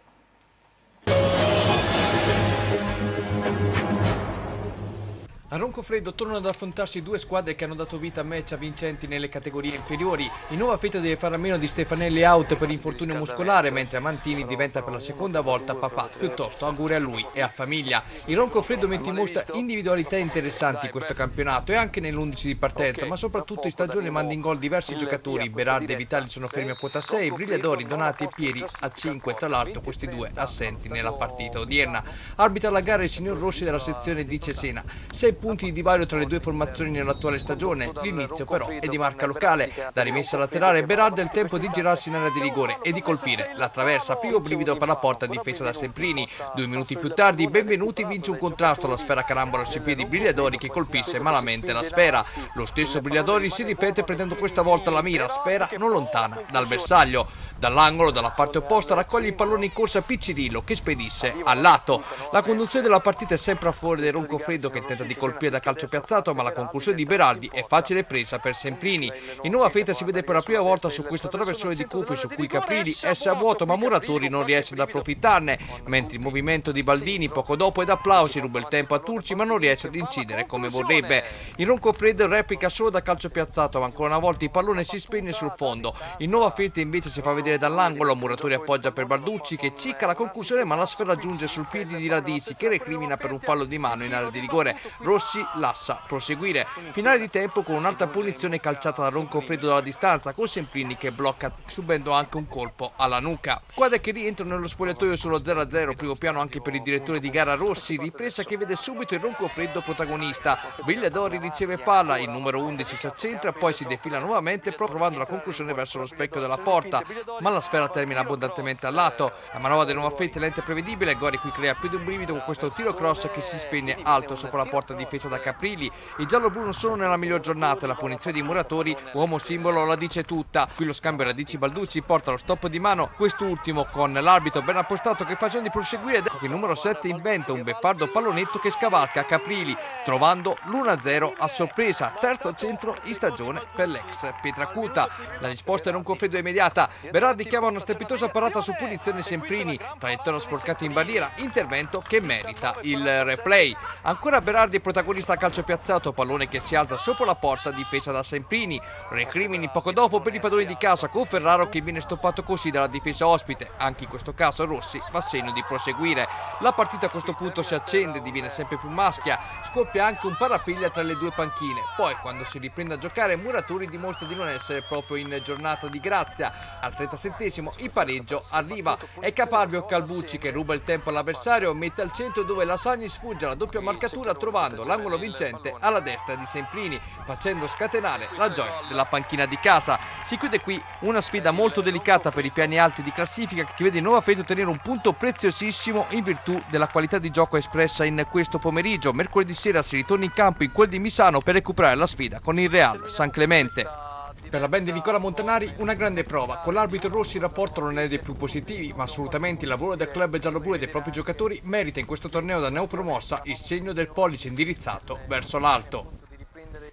A Roncofreddo tornano ad affrontarsi due squadre che hanno dato vita a match vincenti nelle categorie inferiori. Il Nuova Feltria deve fare a meno di Stefanelli out per infortunio muscolare, mentre Amantini diventa per la seconda volta papà. Piuttosto auguri a lui e a famiglia. Il Roncofreddo mette in mostra individualità interessanti in questo campionato e anche nell'11 di partenza, ma soprattutto in stagione manda in gol diversi giocatori. Berardi e Vitali sono fermi a quota 6, Brigliadori, Donati e Pieri a 5, tra l'altro questi due assenti nella partita odierna. Arbitra la gara il signor Rossi della sezione di Cesena. 6 punti di divario tra le due formazioni nell'attuale stagione. L'inizio però è di marca locale. La rimessa laterale, Berardi ha il tempo di girarsi in area di rigore e di colpire la traversa. Primo brivido per la porta difesa da Semprini. 2 minuti più tardi Benvenuti vince un contrasto, la sfera carambola sui piedi Brigliadori che colpisce malamente la sfera. Lo stesso Brigliadori si ripete prendendo questa volta la mira, sfera non lontana dal bersaglio. Dall'angolo, dalla parte opposta, raccoglie il pallone in corsa Piccirillo che spedisce al lato. La conduzione della partita è sempre a favore del Roncofreddo che tenta di colpire da calcio piazzato, ma la conclusione di Berardi è facile presa per Semprini. In Nuova Feltria si vede per la prima volta su questo traversone di Coppi su cui Caprini esce a vuoto, ma Muratori non riesce ad approfittarne, mentre il movimento di Baldini poco dopo è d'applausi, ruba il tempo a Turci ma non riesce ad incidere come vorrebbe. Il Roncofreddo replica solo da calcio piazzato, ma ancora una volta il pallone si spegne sul fondo. In Nuova Feltria invece si fa vedere dall'angolo, Muratori appoggia per Balducci che cicca la conclusione, ma la sfera giunge sul piede di Radici che recrimina per un fallo di mano in area di rigore. Rossi Rossi lassa proseguire. Finale di tempo con un'alta punizione calciata da Roncofreddo dalla distanza, con Semprini che blocca subendo anche un colpo alla nuca. Quadre che rientrano nello spogliatoio sullo 0-0, primo piano anche per il direttore di gara Rossi, ripresa che vede subito il Roncofreddo protagonista. Villadori riceve palla, il numero 11 si accentra, poi si defila nuovamente provando la conclusione verso lo specchio della porta, ma la sfera termina abbondantemente al lato. La manovra del Nuova Fette lenta e prevedibile, Gori qui crea più di un brivido con questo tiro cross che si spegne alto sopra la porta difesa da Caprilli. I giallo-blu non sono nella miglior giornata e la punizione di Muratori, uomo simbolo, la dice tutta. Qui lo scambio Radici-Balducci porta allo stop di mano, quest'ultimo con l'arbitro ben appostato che fa di proseguire, ed ecco che il numero 7 inventa un beffardo pallonetto che scavalca Caprilli, trovando l'1-0 a sorpresa, terzo centro in stagione per l'ex Pietracuta. La risposta è Roncofreddo immediata, Berardi chiama una strepitosa parata su punizione Semprini, traiettoria sporcata in barriera, intervento che merita il replay. Ancora Berardi protagonista a calcio piazzato, pallone che si alza sopra la porta difesa da Semprini. Recrimini poco dopo per i padroni di casa, con Ferraro che viene stoppato così dalla difesa ospite. Anche in questo caso Rossi fa segno di proseguire. La partita a questo punto si accende, diviene sempre più maschia, scoppia anche un parapiglia tra le due panchine. Poi quando si riprende a giocare Muratori dimostra di non essere proprio in giornata di grazia. Al 37esimo il pareggio arriva, è Caparbio Calbucci che ruba il tempo all'avversario, mette al centro dove Lasagni sfugge alla doppia marcatura trovando l'angolo vincente alla destra di Semprini, facendo scatenare la gioia della panchina di casa. Si chiude qui una sfida molto delicata per i piani alti di classifica che vede il Nuova Fette ottenere un punto preziosissimo in virtù della qualità di gioco espressa in questo pomeriggio. Mercoledì sera si ritorna in campo in quel di Misano per recuperare la sfida con il Real San Clemente. Per la band di Nicola Montanari una grande prova, con l'arbitro Rossi il rapporto non è dei più positivi, ma assolutamente il lavoro del club gialloblu e dei propri giocatori merita in questo torneo da neopromossa il segno del pollice indirizzato verso l'alto.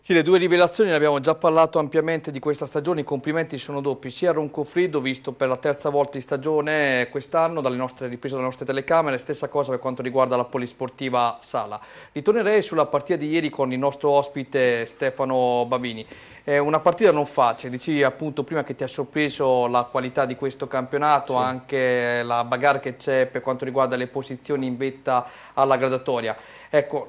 Sì, le due rivelazioni ne abbiamo già parlato ampiamente di questa stagione, i complimenti sono doppi sia a Roncofreddo, visto per la terza volta in stagione quest'anno dalle nostre riprese dalle nostre telecamere, stessa cosa per quanto riguarda la Polisportiva Sala. Ritornerei sulla partita di ieri con il nostro ospite Stefano Babini. È una partita non facile, dicevi appunto prima che ti ha sorpreso la qualità di questo campionato, sì, anche la bagarre che c'è per quanto riguarda le posizioni in vetta alla gradatoria. Ecco,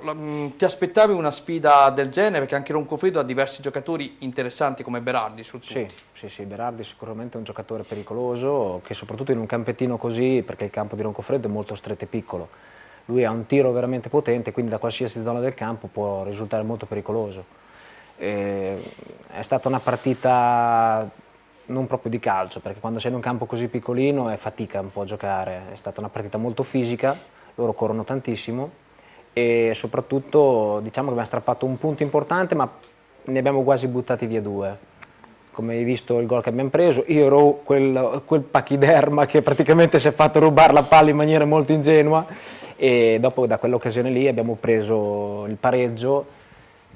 ti aspettavi una sfida del genere? Perché anche Roncofreddo ha diversi giocatori interessanti come Berardi su tutti. Sì, Berardi sicuramente è un giocatore pericoloso, che soprattutto in un campettino così, perché il campo di Roncofreddo è molto stretto e piccolo, lui ha un tiro veramente potente, quindi da qualsiasi zona del campo può risultare molto pericoloso. È stata una partita non proprio di calcio, perché quando sei in un campo così piccolino è fatica un po' a giocare, è stata una partita molto fisica, loro corrono tantissimo e soprattutto diciamo che abbiamo strappato un punto importante, ma ne abbiamo quasi buttati via due. Come hai visto il gol che abbiamo preso, io ero quel pachiderma che praticamente si è fatto rubare la palla in maniera molto ingenua, e dopo da quell'occasione lì abbiamo preso il pareggio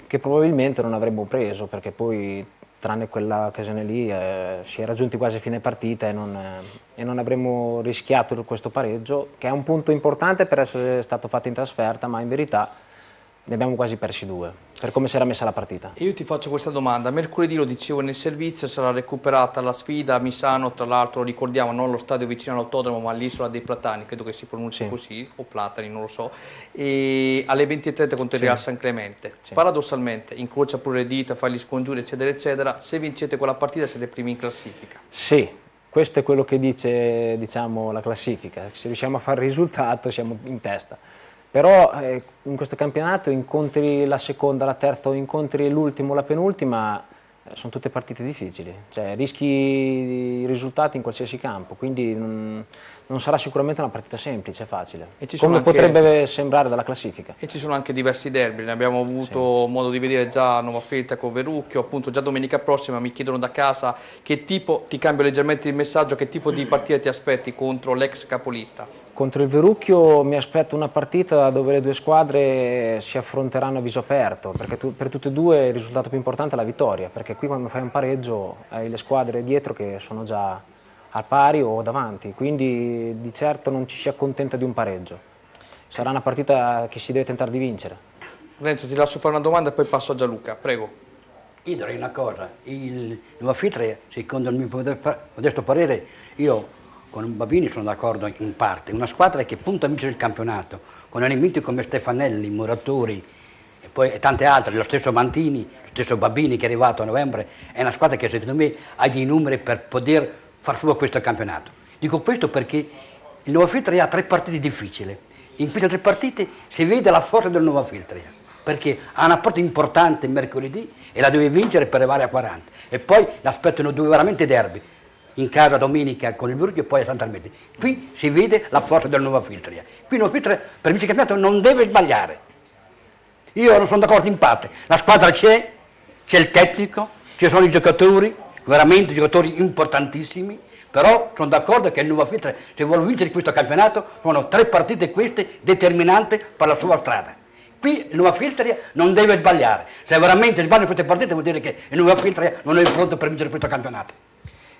che probabilmente non avremmo preso, perché poi tranne quell'occasione lì si è raggiunti quasi a fine partita e non avremmo rischiato questo pareggio, che è un punto importante per essere stato fatto in trasferta, ma in verità ne abbiamo quasi persi due, per come si era messa la partita. Io ti faccio questa domanda, mercoledì lo dicevo nel servizio, sarà recuperata la sfida a Misano, tra l'altro ricordiamo non lo stadio vicino all'autodromo ma all'Isola dei Platani, credo che si pronunci così, o Platani, non lo so, e alle 20:30 contro il Real San Clemente. Paradossalmente incrocia pure le dita, fa gli scongiuri eccetera eccetera, se vincete quella partita siete primi in classifica. Sì, questo è quello che dice diciamo la classifica, se riusciamo a fare il risultato siamo in testa. Però in questo campionato incontri la seconda, la terza o incontri l'ultimo, la penultima, sono tutte partite difficili, cioè rischi i risultati in qualsiasi campo, quindi non sarà sicuramente una partita semplice, facile, come potrebbe sembrare dalla classifica. E ci sono anche diversi derby, ne abbiamo avuto modo di vedere già a Nuova Fette con Verrucchio, appunto già domenica prossima mi chiedono da casa che tipo, ti cambio leggermente il messaggio, che tipo di partita ti aspetti contro l'ex capolista? Contro il Verrucchio mi aspetto una partita dove le due squadre si affronteranno a viso aperto, perché per tutte e due il risultato più importante è la vittoria, perché qui quando fai un pareggio hai le squadre dietro che sono già al pari o davanti, quindi di certo non ci si accontenta di un pareggio. Sarà una partita che si deve tentare di vincere. Renzo, ti lascio fare una domanda e poi passo a Gianluca, prego. Io direi una cosa, il Nuova Fette, secondo il mio modesto parere, io con Babini sono d'accordo in parte, una squadra che punta a vincere il campionato, con elementi come Stefanelli, Muratori, poi tante altre, lo stesso Mantini, lo stesso Babini che è arrivato a novembre, è una squadra che secondo me ha dei numeri per poter far suo questo campionato. Dico questo perché il Nuova Filtria ha 3 partite difficili, in queste 3 partite si vede la forza del Nuova Filtria, perché ha una partita importante mercoledì e la deve vincere per arrivare a 40, e poi l'aspettano 2 veramente derby, in casa domenica con il Burgio e poi a Sant'Armete. Qui si vede la forza del Nuova Filtria. Qui il Nuova Filtria per vincere il campionato non deve sbagliare. Io non sono d'accordo in parte, la squadra c'è il tecnico, ci sono i giocatori, veramente giocatori importantissimi, però sono d'accordo che il Nuova Filtria, se vuole vincere questo campionato, sono 3 partite queste determinanti per la sua strada. Qui il Nuova Filtria non deve sbagliare, se veramente sbaglia queste partite vuol dire che il Nuova Filtria non è pronto per vincere questo campionato.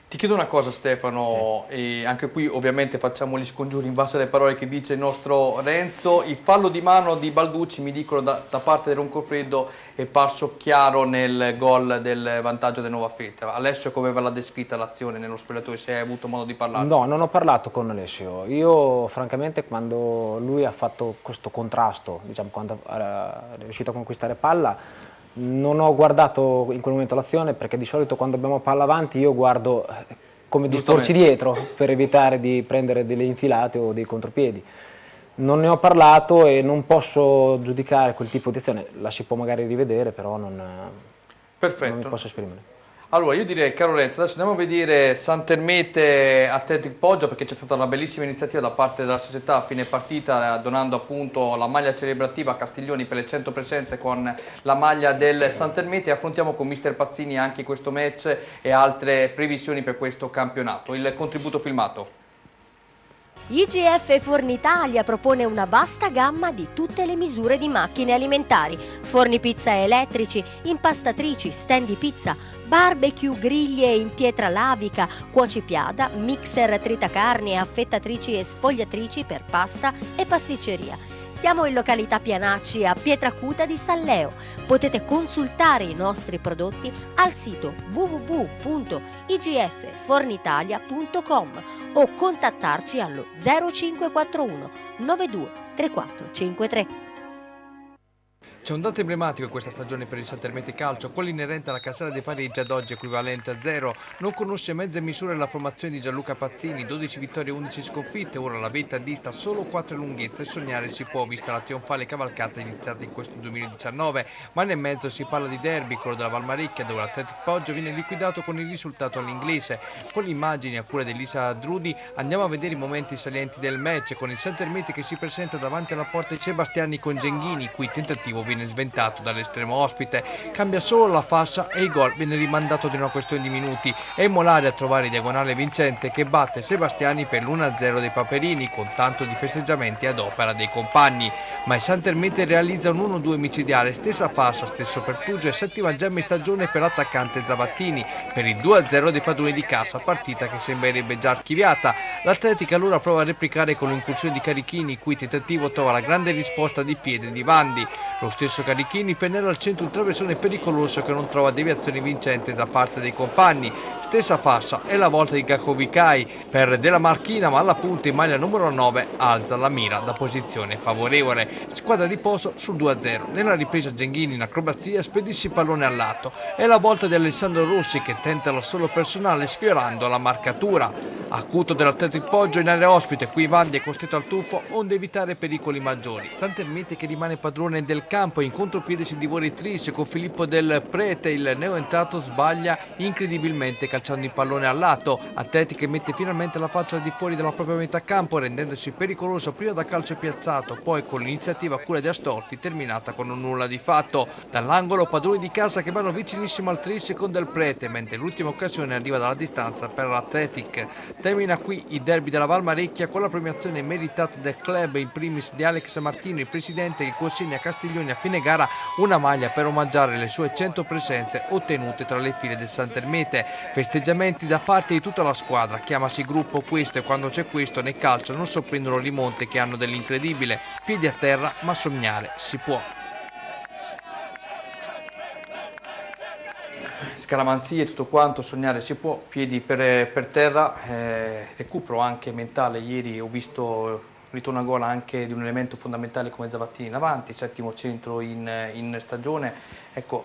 Ti chiedo una cosa Stefano, e anche qui ovviamente facciamo gli scongiuri in base alle parole che dice il nostro Renzo. Il fallo di mano di Balducci, mi dicono da parte del Roncofreddo, è parso chiaro nel gol del vantaggio del Nuova Filtria. Alessio, come ve l'ha descritta l'azione nello spogliatoio, se hai avuto modo di parlare? No, non ho parlato con Alessio. Io francamente quando lui ha fatto questo contrasto, diciamo quando è riuscito a conquistare palla, non ho guardato in quel momento l'azione, perché di solito quando abbiamo palla avanti io guardo come disporci dietro per evitare di prendere delle infilate o dei contropiedi. Non ne ho parlato e non posso giudicare quel tipo di azione, la si può magari rivedere, però non mi posso esprimere. Allora io direi, caro Renzo, adesso andiamo a vedere Sant'Ermete Athletic Poggio, perché c'è stata una bellissima iniziativa da parte della società a fine partita, donando appunto la maglia celebrativa a Castiglioni per le 100 presenze con la maglia del Sant'Ermete, e affrontiamo con mister Pazzini anche questo match e altre previsioni per questo campionato. Il contributo filmato. IGF Fornitalia propone una vasta gamma di tutte le misure di macchine alimentari, forni pizza elettrici, impastatrici, stand di pizza, barbecue, griglie in pietra lavica, cuocipiada, mixer tritacarni, affettatrici e sfogliatrici per pasta e pasticceria. Siamo in località Pianacci a Pietracuta di Salleo. Potete consultare i nostri prodotti al sito www.igffornitalia.com o contattarci allo 0541 92 3453. C'è un dato emblematico in questa stagione per il Sant'Ermete Calcio, quello inerente alla casella dei pareggi, ad oggi equivalente a 0. Non conosce mezze misure la formazione di Gianluca Pazzini, 12 vittorie e 11 sconfitte, ora la vetta dista solo 4 lunghezze e sognare si può, vista la trionfale cavalcata iniziata in questo 2019, ma nel mezzo si parla di derby, quello della Valmarecchia, dove l'Athletic Poggio viene liquidato con il risultato all'inglese. Con le immagini a cura di Elisa Drudi andiamo a vedere i momenti salienti del match, con il Sant'Ermete che si presenta davanti alla porta di Sebastiani con Genghini, cui tentativo viene sventato dall'estremo ospite, cambia solo la fascia e il gol viene rimandato di una questione di minuti. È Molari a trovare il diagonale vincente che batte Sebastiani per l'1-0 dei Paperini, con tanto di festeggiamenti ad opera dei compagni, ma il Sant'Ermete realizza un 1-2 micidiale, stessa fascia, stesso pertugio e settima gemma in stagione per l'attaccante Zavattini per il 2-0 dei padroni di casa, partita che sembrerebbe già archiviata. L'Atletica allora prova a replicare con l'incursione di Carichini, cui tentativo trova la grande risposta di piede di Vandi. Lo stesso Carichini pennella al centro un traversone pericoloso che non trova deviazioni vincenti da parte dei compagni. Stessa fascia è la volta di Gakovicai per Della Marchina, ma alla punta in maglia numero 9 alza la mira da posizione favorevole. Squadra di posto sul 2-0. Nella ripresa Genghini in acrobazia spedisce il pallone al lato. È la volta di Alessandro Rossi che tenta la solo personale sfiorando la marcatura. Acuto dell'Athletic Poggio in area ospite, qui Vandi è costretto al tuffo onde evitare pericoli maggiori. Sant'Ermete che rimane padrone del campo, in contropiede si divora i tris con Filippo Del Prete, il neoentrato sbaglia incredibilmente calciando il pallone al lato. Atleti che mette finalmente la faccia al di fuori della propria metà campo, rendendosi pericoloso prima da calcio piazzato, poi con l'iniziativa a cura di Astolfi terminata con un nulla di fatto. Dall'angolo padroni di casa che vanno vicinissimo al tris con Del Prete, mentre l'ultima occasione arriva dalla distanza per l'Athletic. Termina qui il derby della Valmarecchia con la premiazione meritata del club, in primis di Alex Martino, il presidente, che consegna a Castiglioni a fine gara una maglia per omaggiare le sue 100 presenze ottenute tra le file del Sant'Ermete. Festeggiamenti da parte di tutta la squadra, chiamasi gruppo questo, e quando c'è questo nel calcio non sorprendono rimonte che hanno dell'incredibile. Piedi a terra, ma sognare si può. Scaramanzie, tutto quanto, sognare si può, piedi per terra, recupero anche mentale. Ieri ho visto ritorno a gol anche di un elemento fondamentale come Zavattini in avanti, settimo centro in stagione. Ecco,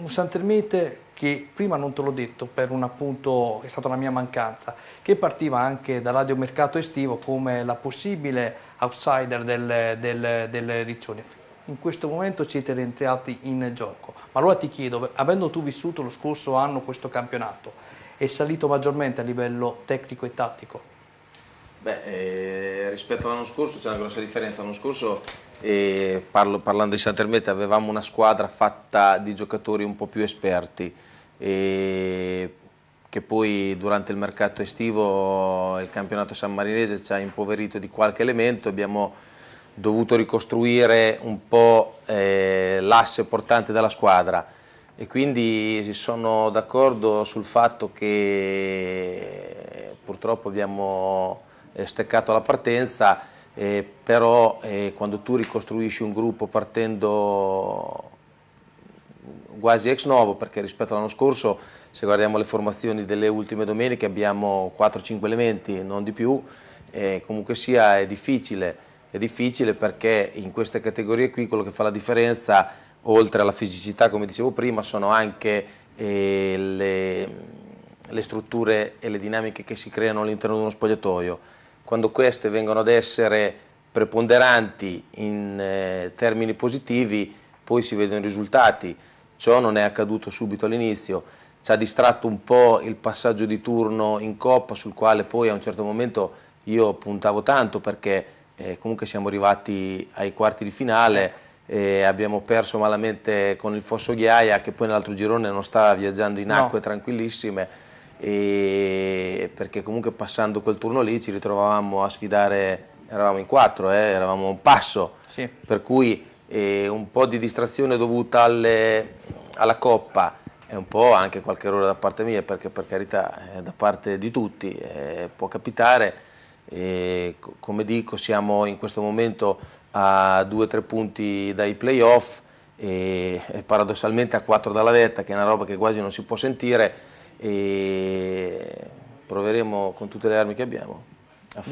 un Santermete che prima non te l'ho detto, per un appunto è stata una mia mancanza, che partiva anche dal radiomercato estivo come la possibile outsider del Riccione. In questo momento siete rientrati in gioco, ma allora ti chiedo, avendo tu vissuto lo scorso anno questo campionato, è salito maggiormente a livello tecnico e tattico? Beh, rispetto all'anno scorso c'è una grossa differenza. L'anno scorso, parlando di Santermete, avevamo una squadra fatta di giocatori un po' più esperti, che poi durante il mercato estivo il campionato sammarinese ci ha impoverito di qualche elemento. Abbiamo dovuto ricostruire un po' l'asse portante della squadra, e quindi sono d'accordo sul fatto che purtroppo abbiamo steccato la partenza, però quando tu ricostruisci un gruppo partendo quasi ex novo, perché rispetto all'anno scorso, se guardiamo le formazioni delle ultime domeniche, abbiamo 4-5 elementi, non di più, comunque sia è difficile perché in queste categorie qui quello che fa la differenza, oltre alla fisicità come dicevo prima, sono anche le strutture e le dinamiche che si creano all'interno di uno spogliatoio. Quando queste vengono ad essere preponderanti in termini positivi, poi si vedono i risultati. Ciò non è accaduto subito all'inizio, ci ha distratto un po' il passaggio di turno in Coppa, sul quale poi a un certo momento io puntavo tanto, perché comunque siamo arrivati ai quarti di finale, abbiamo perso malamente con il Fosso Ghiaia, che poi nell'altro girone non stava viaggiando in acque tranquillissime, perché comunque passando quel turno lì ci ritrovavamo a sfidare, eravamo in 4, eravamo a un passo, sì. Per cui un po' di distrazione dovuta alla Coppa e un po' anche qualche errore da parte mia, perché per carità da parte di tutti può capitare. Come dico, siamo in questo momento a 2-3 punti dai playoff e paradossalmente a 4 dalla vetta, che è una roba che quasi non si può sentire, e proveremo con tutte le armi che abbiamo a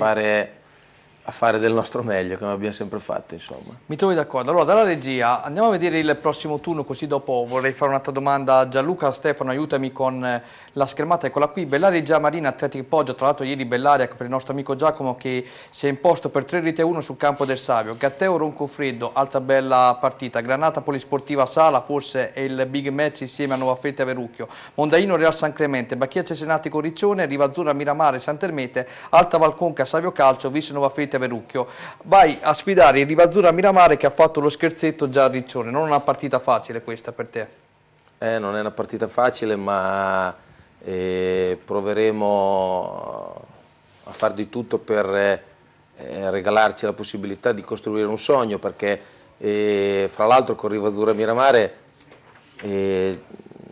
fare del nostro meglio, come abbiamo sempre fatto, insomma. Mi trovi d'accordo. Allora, dalla regia andiamo a vedere il prossimo turno, così dopo vorrei fare un'altra domanda a Gianluca. Stefano, aiutami con la schermata, eccola qui. Bellaria Regia Marina, Atletico Poggio, tra l'altro ieri Bellaria per il nostro amico Giacomo che si è imposto per 3-1 sul campo del Savio. Gatteo Roncofreddo, altra bella partita. Granata Polisportiva Sala, forse è il big match insieme a Nuova Fette Verucchio. Mondaino Real San Clemente, Bacchia Cesenatico Riccione, Rivazzurra Miramare Santermete, Alta Valconca Savio Calcio, Vis Nuova Fette Verucchio. Vai a sfidare il Rivazzurra Miramare che ha fatto lo scherzetto già a Riccione. Non è una partita facile questa per te? Non è una partita facile, ma proveremo a far di tutto per regalarci la possibilità di costruire un sogno, perché fra l'altro con Rivazzurra Miramare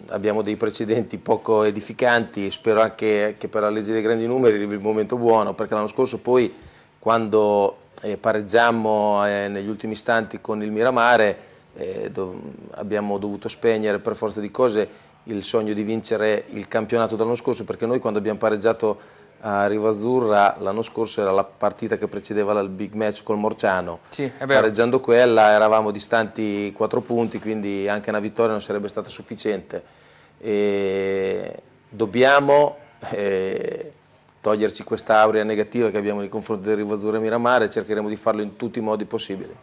abbiamo dei precedenti poco edificanti. Spero anche che per la legge dei grandi numeri arrivi il momento buono, perché l'anno scorso poi, quando pareggiammo negli ultimi istanti con il Miramare, abbiamo dovuto spegnere per forza di cose il sogno di vincere il campionato dell'anno scorso, perché noi quando abbiamo pareggiato a Rivazzurra l'anno scorso era la partita che precedeva il big match col Morciano. Sì, è vero. Pareggiando quella eravamo distanti 4 punti, quindi anche una vittoria non sarebbe stata sufficiente. Dobbiamo toglierci questa aurea negativa che abbiamo nei confronti del Rivazzurra Miramare, e cercheremo di farlo in tutti i modi possibili.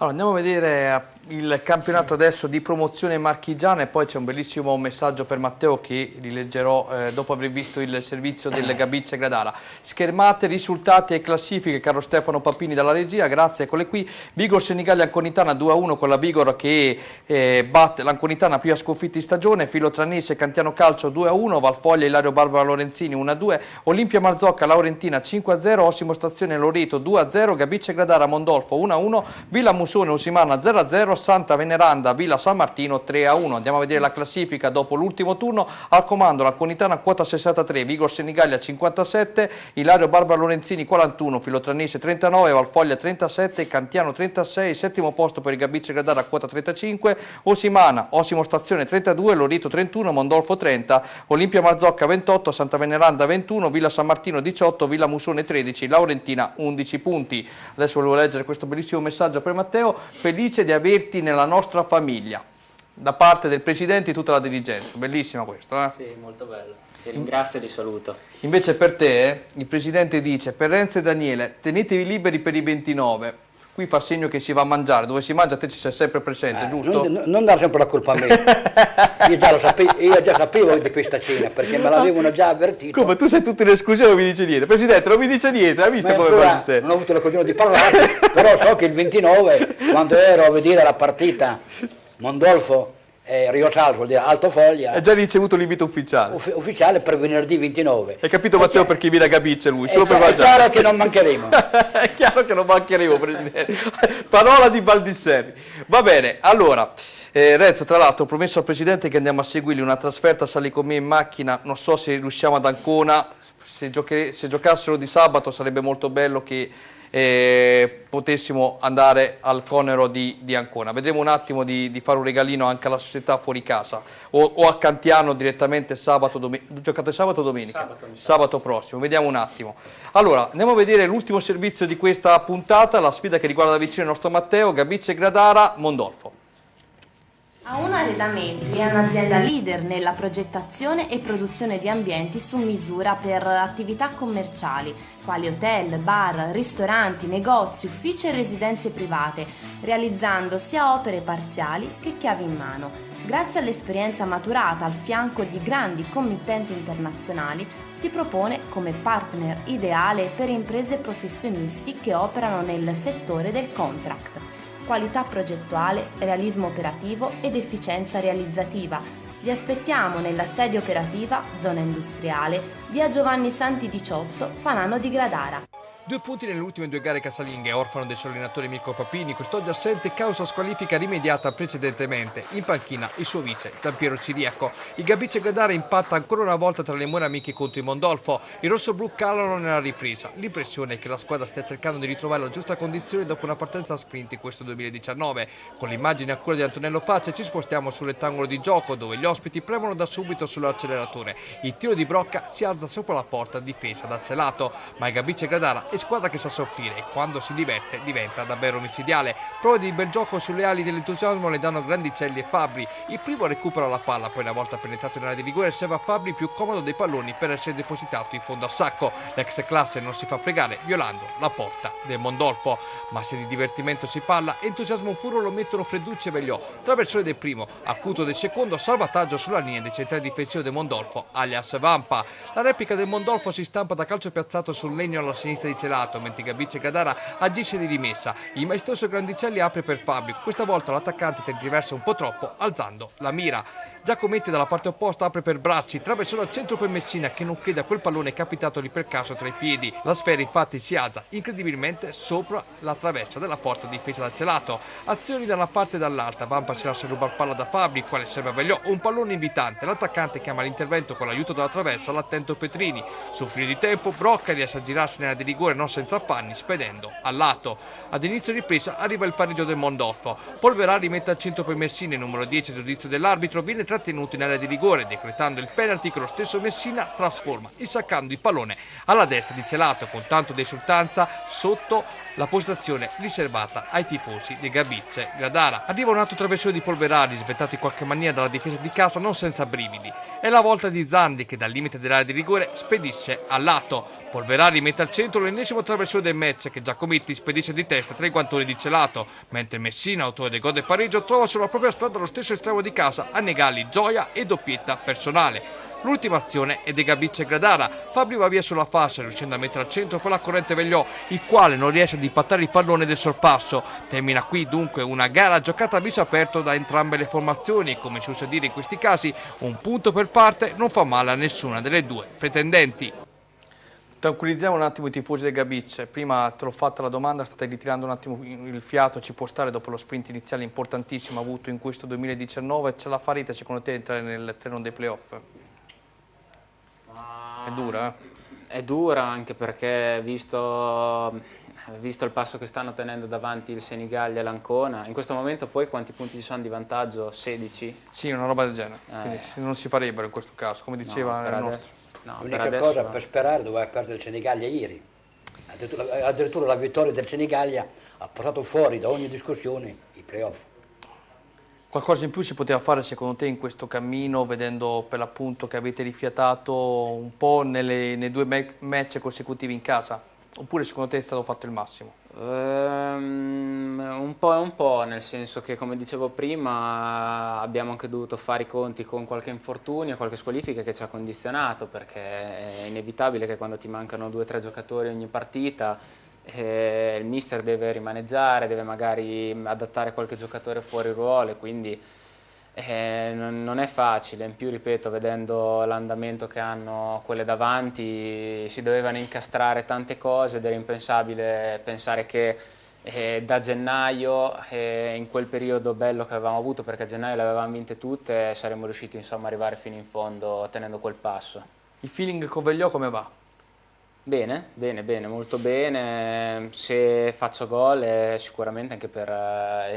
Allora, andiamo a vedere il campionato adesso di promozione marchigiana, e poi c'è un bellissimo messaggio per Matteo che rileggerò dopo aver visto il servizio del Gabizia Gradara. Schermate, risultati e classifiche, caro Stefano Papini dalla regia, grazie, eccole qui. Vigor Senigallia Anconitana 2-1 con la Vigor che batte l'Anconitana, prima sconfitta in stagione. Filo Tranese Cantiano Calcio 2-1, Valfoglia Ilario Barbara Lorenzini 1-2, Olimpia Marzocca Laurentina 5-0, Osimo Stazione Loreto 2-0, Gabizia Gradara Mondolfo 1-1, Villa Musone, Usimana 0-0, Santa Veneranda, Villa San Martino 3-1. Andiamo a vedere la classifica dopo l'ultimo turno. Al comando la Conitana quota 63, Vigor Senigallia 57, Ilario Barbara Lorenzini 41, Filotranese 39, Valfoglia 37, Cantiano 36, settimo posto per il Gabicce Gradara quota 35, Osimana, Osimo Stazione 32, Lorito 31, Mondolfo 30, Olimpia Marzocca 28, Santa Veneranda 21, Villa San Martino 18, Villa Musone 13, Laurentina 11 punti. Adesso volevo leggere questo bellissimo messaggio per Matteo: felice di averti nella nostra famiglia, da parte del Presidente e tutta la dirigenza. Bellissimo questo, eh? Sì, molto bello. Ti ringrazio e ti saluto. Invece per te, il Presidente dice: per Renzo e Daniele, tenetevi liberi per i 29. Qui fa segno che si va a mangiare, dove si mangia te ci sei sempre presente, giusto? Non dare sempre la colpa a me. Io già sapevo di questa cena, perché me l'avevano già avvertito. Come, tu sei tutto in esclusione, non mi dice niente. Presidente, non mi dice niente, hai visto come fa non ho avuto l'occasione di parlare, però so che il 29, quando ero a vedere la partita Mondolfo Rio Salvo di Altofoglia, ha già ricevuto l'invito ufficiale. Ufficiale per venerdì 29. Hai capito, Matteo, perché viene a Gabicce lui? Solo per È mangiare. chiaro che non mancheremo. È chiaro che non mancheremo, Presidente. Parola di Baldisseri. Va bene, allora, Renzo, tra l'altro ho promesso al Presidente che andiamo a seguirgli una trasferta, sali con me in macchina, non so se riusciamo ad Ancona, se giocassero di sabato sarebbe molto bello che potessimo andare al Conero di Ancona. Vedremo un attimo di fare un regalino anche alla società fuori casa o a Cantiano direttamente sabato, giocate sabato o domenica? Sabato prossimo, vediamo un attimo. Allora, andiamo a vedere l'ultimo servizio di questa puntata, la sfida che riguarda da vicino il nostro Matteo, Gabicce Gradara, Mondolfo. A1 Arredamenti è un'azienda leader nella progettazione e produzione di ambienti su misura per attività commerciali, quali hotel, bar, ristoranti, negozi, uffici e residenze private, realizzando sia opere parziali che chiavi in mano. Grazie all'esperienza maturata al fianco di grandi committenti internazionali, si propone come partner ideale per imprese e professionisti che operano nel settore del contract. Qualità progettuale, realismo operativo ed efficienza realizzativa. Vi aspettiamo nella sede operativa, zona industriale, via Giovanni Santi 18, Fanano di Gradara. 2 punti nelle ultime 2 gare casalinghe, orfano del suo allenatore Mirko Papini, quest'oggi assente causa squalifica rimediata precedentemente. In panchina il suo vice, Giampiero Ciriaco. Il Gabicce Gradara impatta ancora una volta tra le mura amiche contro il Mondolfo. I rossoblù calano nella ripresa. L'impressione è che la squadra stia cercando di ritrovare la giusta condizione dopo una partenza a sprint in questo 2019. Con l'immagine a cura di Antonello Pace ci spostiamo sul rettangolo di gioco, dove gli ospiti premono da subito sull'acceleratore. Il tiro di Brocca si alza sopra la porta, difesa da Celato, ma il Gabicce Gradara è squadra che sa soffrire e quando si diverte diventa davvero micidiale. Prove di bel gioco sulle ali dell'entusiasmo le danno Grandicelli e Fabbri. Il primo recupera la palla, poi una volta penetrato in area di rigore serve a Fabbri più comodo dei palloni per essere depositato in fondo al sacco. L'ex classe non si fa fregare violando la porta del Mondolfo. Ma se di divertimento si parla, entusiasmo puro lo mettono Fredducci e Vegliò. Traversone del primo, acuto del secondo, salvataggio sulla linea dei centrali difensivo del Mondolfo, alias Vampa. La replica del Mondolfo si stampa da calcio piazzato sul legno alla sinistra di Celato, mentre Gabicce Gradara agisce di rimessa. Il maestoso Grandicelli apre per Fabri, questa volta l'attaccante tergiversa un po' troppo, alzando la mira. Giacometti dalla parte opposta apre per Bracci, traversone al centro per Messina che non crede a quel pallone capitatogli per caso tra i piedi. La sfera infatti si alza incredibilmente sopra la traversa della porta difesa da Celato. Azioni da una parte e dall'altra, Vampa si lascia rubare palla da Fabri, quale serve a Vegliò, un pallone invitante. L'attaccante chiama l'intervento con l'aiuto della traversa l'attento Petrini. Su fine di tempo Brocca riesce a girarsi nella di rigore non senza affanni, spedendo al lato. Ad inizio ripresa arriva il pareggio del Mondolfo. Polverari mette al centro per Messina, il numero 10 a giudizio dell'arbitro viene trattenuto in area di rigore, decretando il penalty che lo stesso Messina trasforma, insaccando il pallone alla destra di Celato con tanto di esultanza sotto la postazione riservata ai tifosi di Gabicce Gradara. Arriva un altro traversone di Polverari, sventato in qualche maniera dalla difesa di casa non senza brividi. È la volta di Zandi che dal limite dell'area di rigore spedisce al lato. Polverari mette al centro l'ennesimo traversone del match che Giacometti spedisce di testa tra i guantoni di Celato, mentre Messina, autore del gol del pareggio, trova sulla propria strada lo stesso estremo di casa a negargli gioia e doppietta personale. L'ultima azione è di Gabicce Gradara. Fabri va via sulla fascia riuscendo a mettere al centro con la corrente Vegliò, il quale non riesce ad impattare il pallone del sorpasso. Termina qui dunque una gara giocata a viso aperto da entrambe le formazioni e, come si usa dire in questi casi, un punto per parte non fa male a nessuna delle due pretendenti. Tranquillizziamo un attimo i tifosi del Gabice. Prima te l'ho fatta la domanda, state ritirando un attimo il fiato, ci può stare dopo lo sprint iniziale importantissimo avuto in questo 2019, ce la farete secondo te entrare nel treno dei playoff? È dura, eh? È dura anche perché visto il passo che stanno tenendo davanti il Senigallia e l'Ancona, in questo momento poi quanti punti ci sono di vantaggio? 16? Sì, una roba del genere, quindi non si farebbero in questo caso, come diceva il nostro. L'unica cosa per sperare doveva perdere il Senigallia ieri. Addirittura la vittoria del Senigallia ha portato fuori da ogni discussione i playoff. Qualcosa in più si poteva fare secondo te in questo cammino, vedendo per l'appunto che avete rifiatato un po' nei 2 match consecutivi in casa? Oppure secondo te è stato fatto il massimo? Un po' e un po', nel senso che come dicevo prima abbiamo anche dovuto fare i conti con qualche infortunio, qualche squalifica che ci ha condizionato, perché è inevitabile che quando ti mancano 2 o 3 giocatori ogni partita il mister deve rimaneggiare, deve magari adattare qualche giocatore fuori ruolo, quindi non è facile. In più, ripeto, vedendo l'andamento che hanno quelle davanti, si dovevano incastrare tante cose ed era impensabile pensare che da gennaio, in quel periodo bello che avevamo avuto, perché a gennaio le avevamo vinte tutte, saremmo riusciti insomma ad arrivare fino in fondo tenendo quel passo. Il feeling con Vegliò come va? Bene, bene, bene, molto bene. Se faccio gol è sicuramente anche per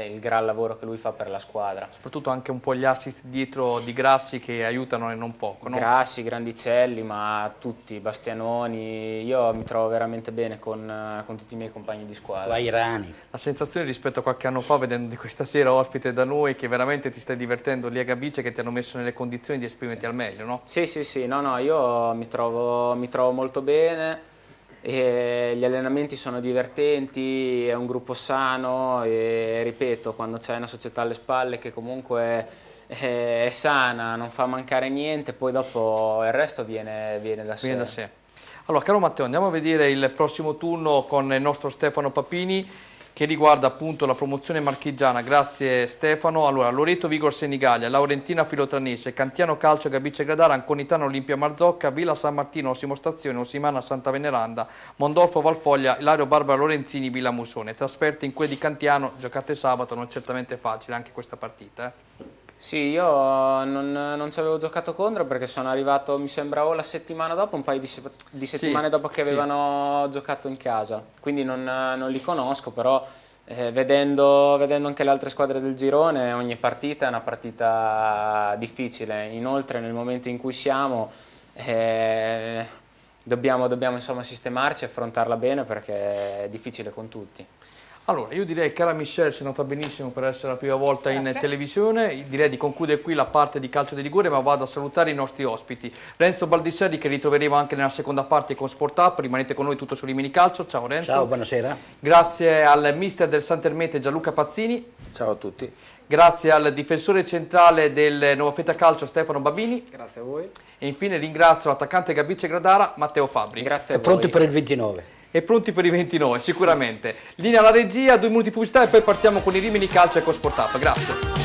il gran lavoro che lui fa per la squadra. Soprattutto anche un po' gli assist dietro di Grassi che aiutano e non poco, no? Grassi, Grandicelli, ma tutti, Bastianoni. Io mi trovo veramente bene con tutti i miei compagni di squadra. Vairani. La sensazione rispetto a qualche anno fa, vedendo di questa sera ospite da noi, che veramente ti stai divertendo lì a Gabice, che ti hanno messo nelle condizioni di esprimerti al meglio, no? Sì, sì, sì, no, io mi trovo molto bene. E gli allenamenti sono divertenti, è un gruppo sano e ripeto, quando c'è una società alle spalle che comunque è sana, non fa mancare niente, poi dopo il resto viene da sé. Viene da sé. Allora, caro Matteo, andiamo a vedere il prossimo turno con il nostro Stefano Papini, che riguarda appunto la promozione marchigiana. Grazie Stefano. Allora, Loreto Vigor Senigallia, Laurentina Filotranese, Cantiano Calcio Gabice Gradara, Anconitano Olimpia Marzocca, Villa San Martino Osimo Stazione, Osimana Santa Veneranda, Mondolfo Valfoglia, Ilario Barbara Lorenzini, Villa Musone. Trasferte in quelle di Cantiano, giocate sabato, non certamente facile anche questa partita. Sì, io non ci avevo giocato contro perché sono arrivato, mi sembra, o la settimana dopo, un paio di settimane dopo che avevano giocato in casa, quindi non li conosco, però vedendo anche le altre squadre del girone, ogni partita è una partita difficile. Inoltre nel momento in cui siamo dobbiamo insomma sistemarci e affrontarla bene perché è difficile con tutti. Allora, io direi che cara Michelle si è nota benissimo per essere la prima volta in televisione, direi di concludere qui la parte di calcio di rigore, ma vado a salutare i nostri ospiti. Renzo Baldisserri, che ritroveremo anche nella seconda parte con Sport Up, rimanete con noi tutto su Rimini Calcio. Ciao Renzo. Ciao, buonasera. Grazie al mister del Santermete Gianluca Pazzini. Ciao a tutti. Grazie al difensore centrale del Nova Feta Calcio Stefano Babini. Grazie a voi. E infine ringrazio l'attaccante Gabice Gradara Matteo Fabbri. Grazie a voi. Pronti per il 29. E pronti per i 29, sicuramente. Linea alla regia, 2 minuti di pubblicità e poi partiamo con i Rimini Calcio e con Sport Up. Grazie.